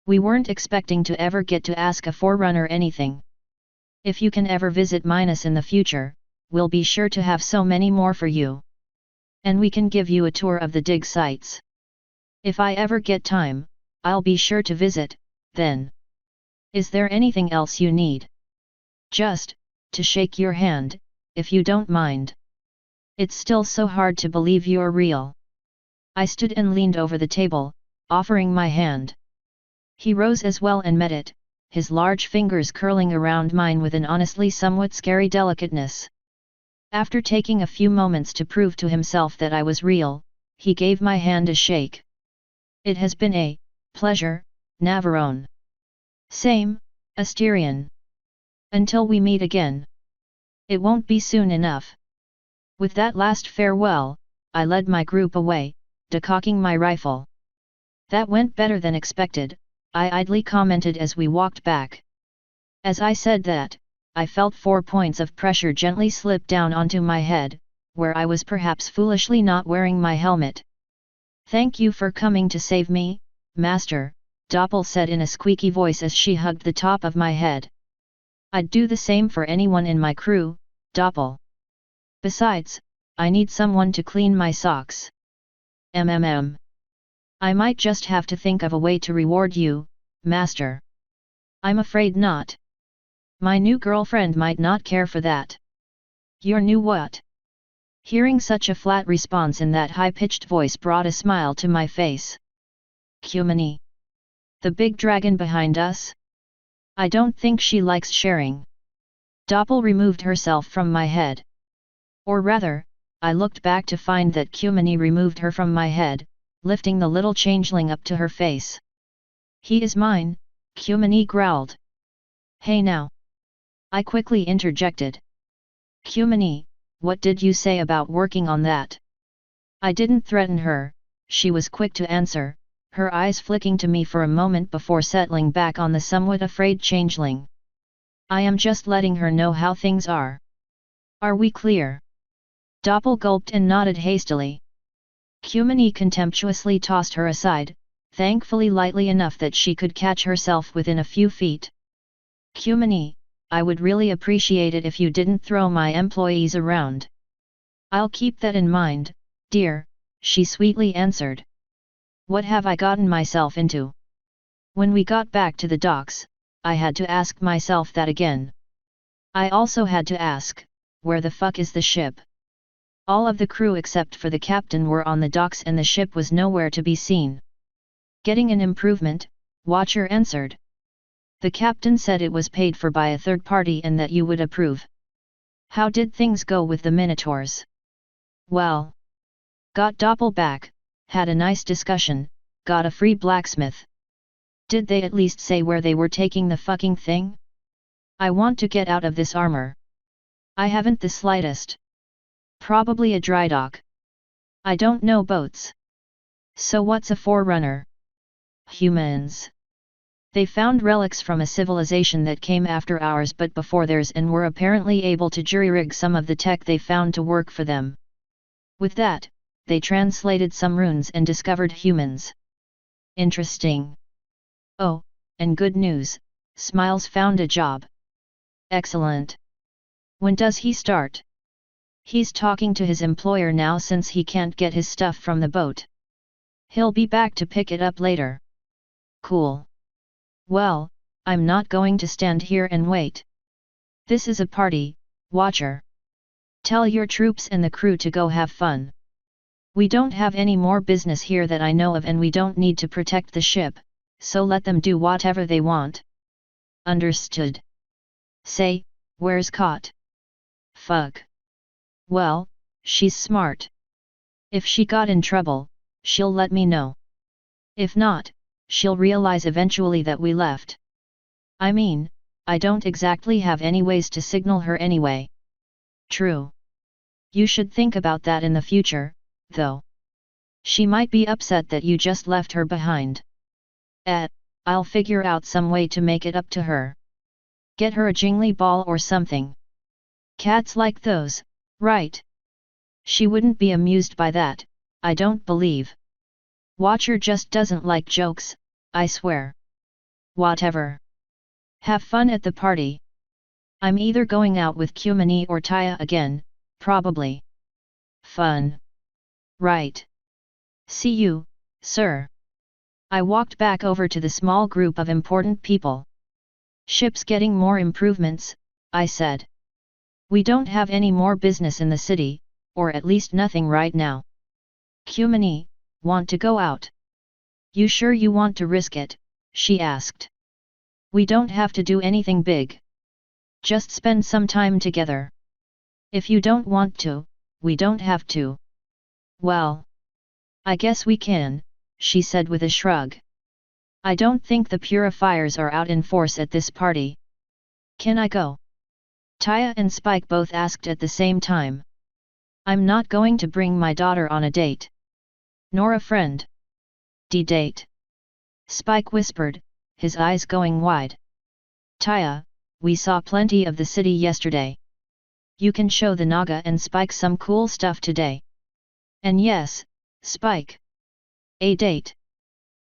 We weren't expecting to ever get to ask a Forerunner anything. If you can ever visit Minos in the future, we'll be sure to have so many more for you. And we can give you a tour of the dig sites. If I ever get time, I'll be sure to visit, then. Is there anything else you need? Just to shake your hand, if you don't mind. It's still so hard to believe you're real. I stood and leaned over the table, offering my hand. He rose as well and met it, his large fingers curling around mine with an honestly somewhat scary delicateness. After taking a few moments to prove to himself that I was real, he gave my hand a shake. It has been a pleasure, Navarone. Same, Asterion. Until we meet again. It won't be soon enough. With that last farewell, I led my group away, decocking my rifle. That went better than expected, I idly commented as we walked back. As I said that, I felt 4 points of pressure gently slip down onto my head, where I was perhaps foolishly not wearing my helmet. Thank you for coming to save me, Master, Doppel said in a squeaky voice as she hugged the top of my head. I'd do the same for anyone in my crew, Doppel. Besides, I need someone to clean my socks. I might just have to think of a way to reward you, Master. I'm afraid not. My new girlfriend might not care for that. Your new what? Hearing such a flat response in that high-pitched voice brought a smile to my face. Cumini. The big dragon behind us? I don't think she likes sharing. Doppel removed herself from my head. Or rather, I looked back to find that Cumini removed her from my head, lifting the little changeling up to her face. He is mine, Cumini growled. Hey now. I quickly interjected. Cumini, what did you say about working on that? I didn't threaten her, she was quick to answer, her eyes flicking to me for a moment before settling back on the somewhat afraid changeling. I am just letting her know how things are. Are we clear? Doppel gulped and nodded hastily. Cumini contemptuously tossed her aside, thankfully lightly enough that she could catch herself within a few feet. Cumini, I would really appreciate it if you didn't throw my employees around. I'll keep that in mind, dear, she sweetly answered. What have I gotten myself into? When we got back to the docks, I had to ask myself that again. I also had to ask, where the fuck is the ship? All of the crew except for the captain were on the docks and the ship was nowhere to be seen. Getting an improvement, Watcher answered. The captain said it was paid for by a third party and that you would approve. How did things go with the Minotaurs? Well. Got Doppel back, had a nice discussion, got a free blacksmith. Did they at least say where they were taking the fucking thing? I want to get out of this armor. I haven't the slightest. Probably a dry dock. I don't know boats. So what's a forerunner? Humans. They found relics from a civilization that came after ours but before theirs and were apparently able to jury-rig some of the tech they found to work for them. With that, they translated some runes and discovered humans. Interesting. Oh, and good news, Smiles found a job. Excellent. When does he start? He's talking to his employer now since he can't get his stuff from the boat. He'll be back to pick it up later. Cool. Well, I'm not going to stand here and wait. This is a party, Watcher. Tell your troops and the crew to go have fun. We don't have any more business here that I know of and we don't need to protect the ship, so let them do whatever they want. Understood. Say, where's Cot? Fuck. Well, she's smart. If she got in trouble, she'll let me know. If not, she'll realize eventually that we left. I mean, I don't exactly have any ways to signal her anyway. True. You should think about that in the future, though. She might be upset that you just left her behind. I'll figure out some way to make it up to her. Get her a jingly ball or something. Cats like those, right? She wouldn't be amused by that, I don't believe. Watcher just doesn't like jokes, I swear. Whatever. Have fun at the party. I'm either going out with Kumini or Taya again, probably. Fun. Right. See you, sir. I walked back over to the small group of important people. Ship's getting more improvements, I said. We don't have any more business in the city, or at least nothing right now. Kumini, want to go out? You sure you want to risk it? She asked. We don't have to do anything big. Just spend some time together. If you don't want to, we don't have to. Well, I guess we can, she said with a shrug. I don't think the purifiers are out in force at this party. Can I go? Taya and Spike both asked at the same time. I'm not going to bring my daughter on a date. Nor a friend. D-date. Spike whispered, his eyes going wide. Taya, we saw plenty of the city yesterday. You can show the Naga and Spike some cool stuff today. And yes, Spike. A date.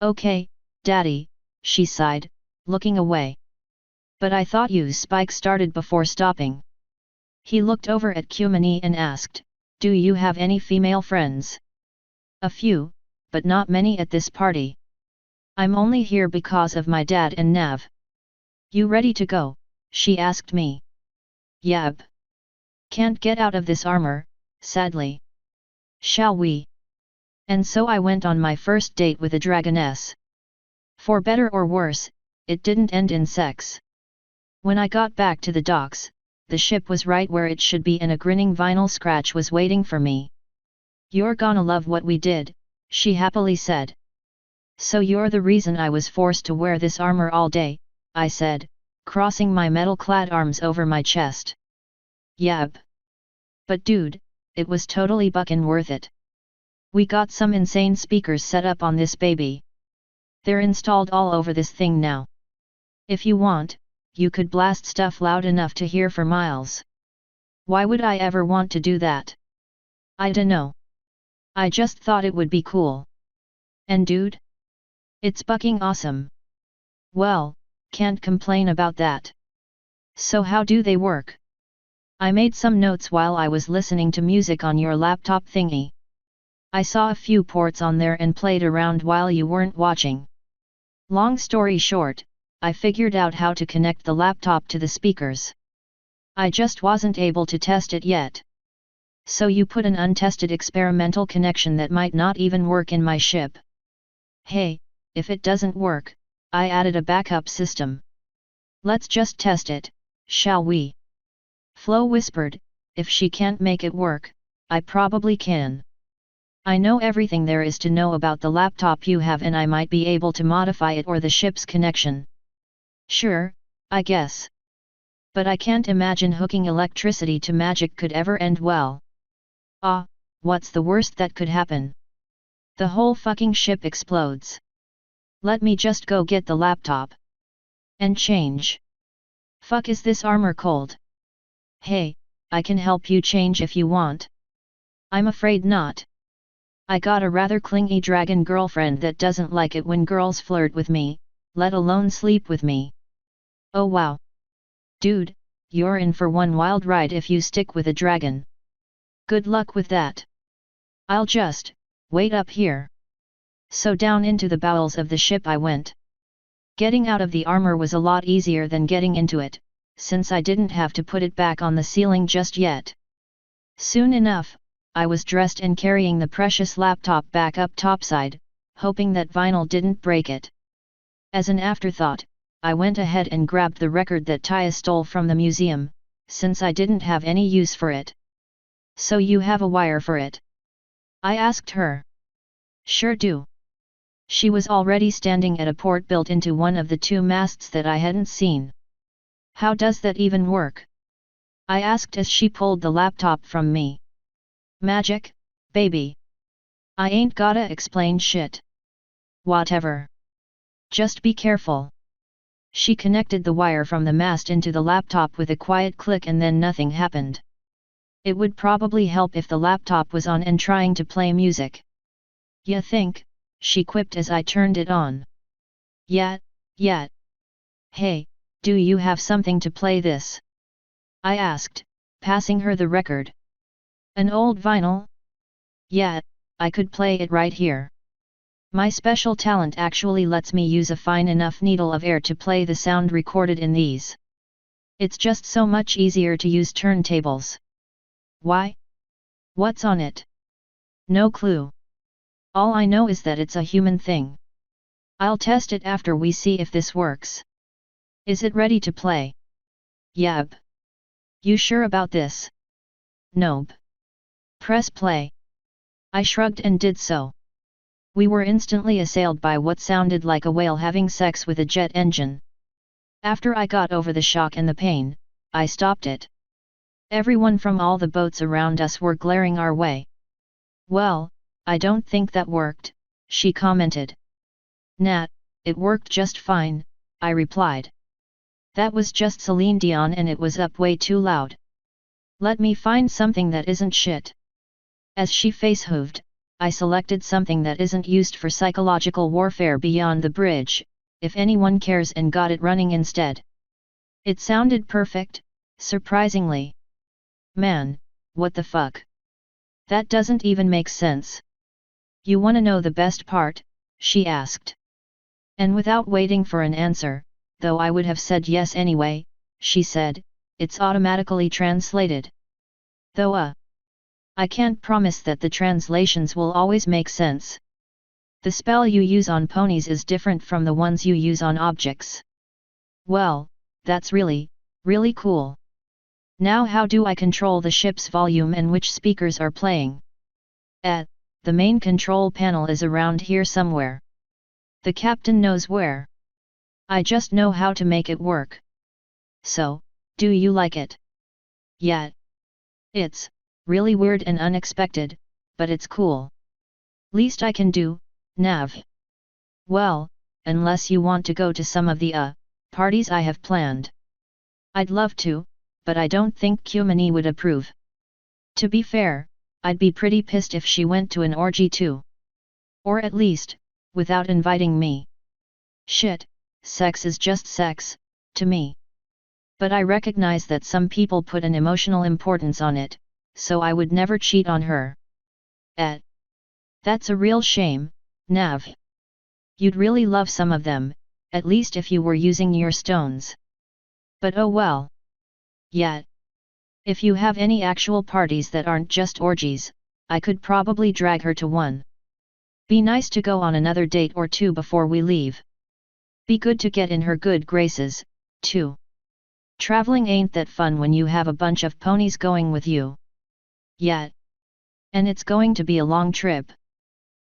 Okay, Daddy, she sighed, looking away. But I thought you Spike started before stopping. He looked over at Kumini and asked, do you have any female friends? A few, but not many at this party. I'm only here because of my dad and Nav. You ready to go? She asked me. Yep. Can't get out of this armor, sadly. Shall we? And so I went on my first date with a dragoness. For better or worse, it didn't end in sex. When I got back to the docks, the ship was right where it should be and a grinning vinyl scratch was waiting for me. You're gonna love what we did, she happily said. So you're the reason I was forced to wear this armor all day, I said, crossing my metal-clad arms over my chest. Yep. But dude, it was totally buckin' worth it. We got some insane speakers set up on this baby. They're installed all over this thing now. If you want, you could blast stuff loud enough to hear for miles. Why would I ever want to do that? I dunno. I just thought it would be cool. And dude? It's bucking awesome. Well, can't complain about that. So how do they work? I made some notes while I was listening to music on your laptop thingy. I saw a few ports on there and played around while you weren't watching. Long story short, I figured out how to connect the laptop to the speakers. I just wasn't able to test it yet. So you put an untested experimental connection that might not even work in my ship. Hey, if it doesn't work, I added a backup system. Let's just test it, shall we? Flo whispered, if she can't make it work, I probably can. I know everything there is to know about the laptop you have and I might be able to modify it or the ship's connection. Sure, I guess. But I can't imagine hooking electricity to magic could ever end well. Ah, what's the worst that could happen? The whole fucking ship explodes. Let me just go get the laptop. And change. Fuck, is this armor cold? Hey, I can help you change if you want. I'm afraid not. I got a rather clingy dragon girlfriend that doesn't like it when girls flirt with me, let alone sleep with me. Oh wow. Dude, you're in for one wild ride if you stick with a dragon. Good luck with that. I'll just wait up here. So down into the bowels of the ship I went. Getting out of the armor was a lot easier than getting into it, since I didn't have to put it back on the ceiling just yet. Soon enough, I was dressed and carrying the precious laptop back up topside, hoping that vinyl didn't break it. As an afterthought, I went ahead and grabbed the record that Taya stole from the museum, since I didn't have any use for it. So you have a wire for it? I asked her. Sure do. She was already standing at a port built into one of the two masts that I hadn't seen. How does that even work? I asked as she pulled the laptop from me. Magic, baby. I ain't gotta explain shit. Whatever. Just be careful. She connected the wire from the mast into the laptop with a quiet click and then nothing happened. It would probably help if the laptop was on and trying to play music. Ya think? She quipped as I turned it on. Yeah. Hey, do you have something to play this? I asked, passing her the record. An old vinyl? Yeah, I could play it right here. My special talent actually lets me use a fine enough needle of air to play the sound recorded in these. It's just so much easier to use turntables. Why? What's on it? No clue. All I know is that it's a human thing. I'll test it after we see if this works. Is it ready to play? Yep. You sure about this? Nope. Press play. I shrugged and did so. We were instantly assailed by what sounded like a whale having sex with a jet engine. After I got over the shock and the pain, I stopped it. Everyone from all the boats around us were glaring our way. Well, I don't think that worked, she commented. Nah, it worked just fine, I replied. That was just Celine Dion and it was up way too loud. Let me find something that isn't shit. As she face-hooved, I selected something that isn't used for psychological warfare beyond the bridge, if anyone cares, and got it running instead. It sounded perfect, surprisingly. Man, what the fuck? That doesn't even make sense. You wanna know the best part? She asked. And without waiting for an answer, though I would have said yes anyway, she said, it's automatically translated. Though I can't promise that the translations will always make sense. The spell you use on ponies is different from the ones you use on objects. Well, that's really cool. Now how do I control the ship's volume and which speakers are playing? The main control panel is around here somewhere. The captain knows where. I just know how to make it work. So, do you like it? Yeah. It's really weird and unexpected, but it's cool. Least I can do, Nav. Well, unless you want to go to some of the parties I have planned. I'd love to, but I don't think Cumini would approve. To be fair, I'd be pretty pissed if she went to an orgy too. Or at least, without inviting me. Shit, sex is just sex, to me. But I recognize that some people put an emotional importance on it, so I would never cheat on her. That's a real shame, Nav. You'd really love some of them, at least if you were using your stones. But oh well. Yeah. If you have any actual parties that aren't just orgies, I could probably drag her to one. Be nice to go on another date or two before we leave. Be good to get in her good graces, too. Traveling ain't that fun when you have a bunch of ponies going with you. Yeah. And it's going to be a long trip.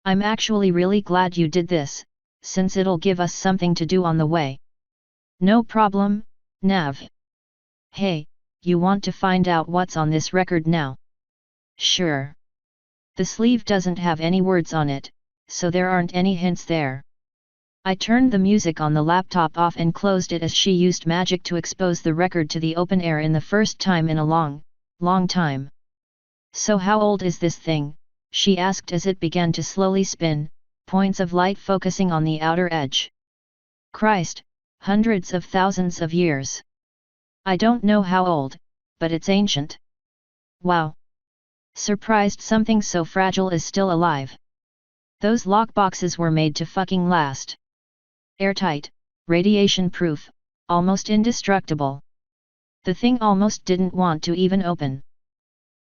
I'm actually really glad you did this, since it'll give us something to do on the way. No problem, Nav. Hey, you want to find out what's on this record now? Sure. The sleeve doesn't have any words on it, so there aren't any hints there. I turned the music on the laptop off and closed it as she used magic to expose the record to the open air in the first time in a long time. So how old is this thing? She asked as it began to slowly spin, points of light focusing on the outer edge. Christ, hundreds of thousands of years. I don't know how old, but it's ancient. Wow. Surprised something so fragile is still alive. Those lockboxes were made to fucking last. Airtight, radiation-proof, almost indestructible. The thing almost didn't want to even open.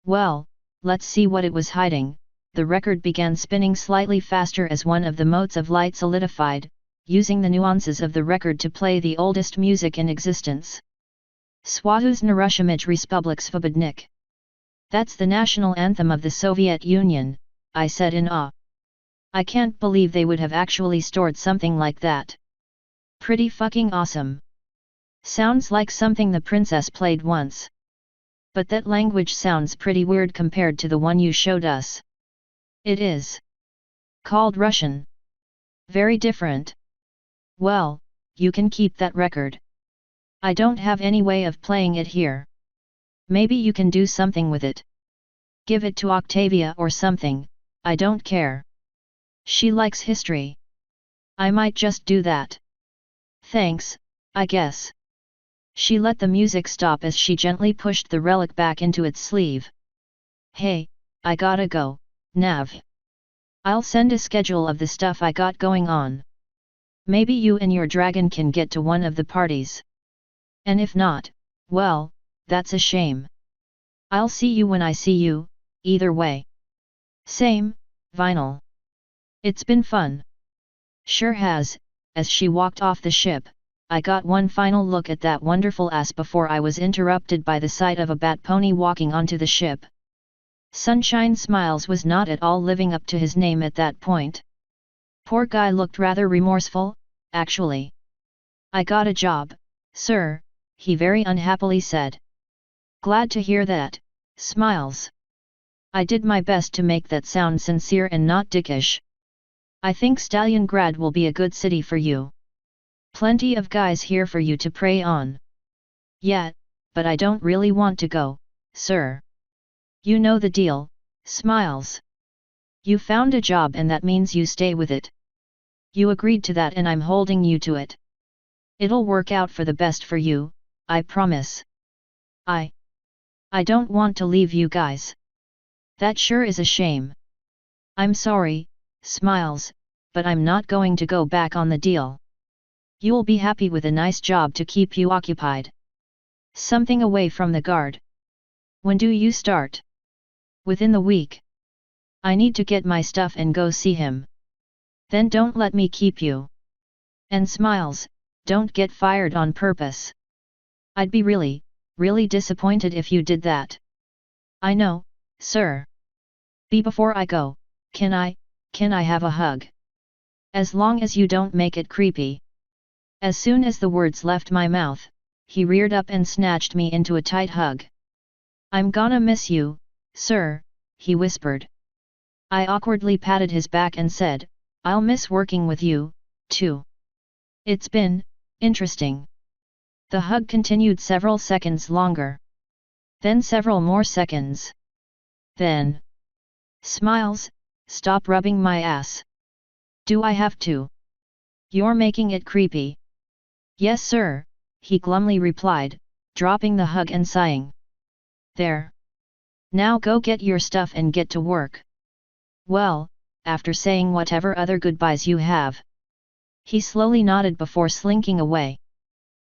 Well, let's see what it was hiding. The record began spinning slightly faster as one of the motes of light solidified, using the nuances of the record to play the oldest music in existence. Swahuznarushamij Respublik Svobodnik. That's the national anthem of the Soviet Union, I said in awe. I can't believe they would have actually stored something like that. Pretty fucking awesome. Sounds like something the princess played once. But that language sounds pretty weird compared to the one you showed us. It is. Called Russian. Very different. Well, you can keep that record. I don't have any way of playing it here. Maybe you can do something with it. Give it to Octavia or something, I don't care. She likes history. I might just do that. Thanks, I guess. She let the music stop as she gently pushed the relic back into its sleeve. Hey, I gotta go, Nav. I'll send a schedule of the stuff I got going on. Maybe you and your dragon can get to one of the parties. And if not, well, that's a shame. I'll see you when I see you, either way. Same, Vinyl. It's been fun. Sure has. As she walked off the ship, I got one final look at that wonderful ass before I was interrupted by the sight of a bat pony walking onto the ship. Sunshine Smiles was not at all living up to his name at that point. Poor guy looked rather remorseful, actually. I got a job, sir, he very unhappily said. Glad to hear that, Smiles. I did my best to make that sound sincere and not dickish. I think Stalingrad will be a good city for you. Plenty of guys here for you to prey on. Yeah, but I don't really want to go, sir. You know the deal, Smiles. You found a job and that means you stay with it. You agreed to that and I'm holding you to it. It'll work out for the best for you, I promise. I don't want to leave you guys. That sure is a shame. I'm sorry, Smiles, but I'm not going to go back on the deal. You'll be happy with a nice job to keep you occupied. Something away from the guard. When do you start? Within the week. I need to get my stuff and go see him. Then don't let me keep you. And Smiles, don't get fired on purpose. I'd be really disappointed if you did that. I know, sir. Before I go, can I have a hug? As long as you don't make it creepy. As soon as the words left my mouth, he reared up and snatched me into a tight hug. I'm gonna miss you, sir, he whispered. I awkwardly patted his back and said, I'll miss working with you, too. It's been interesting. The hug continued several seconds longer. Then several more seconds. Then. Smiles, stop rubbing my ass. Do I have to? You're making it creepy. Yes sir, he glumly replied, dropping the hug and sighing. There. Now go get your stuff and get to work. Well, after saying whatever other goodbyes you have. He slowly nodded before slinking away.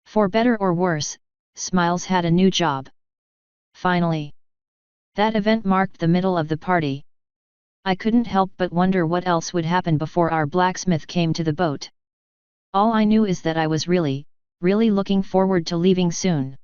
For better or worse, Smiles had a new job. Finally. That event marked the middle of the party. I couldn't help but wonder what else would happen before our blacksmith came to the boat. All I knew is that I was really looking forward to leaving soon.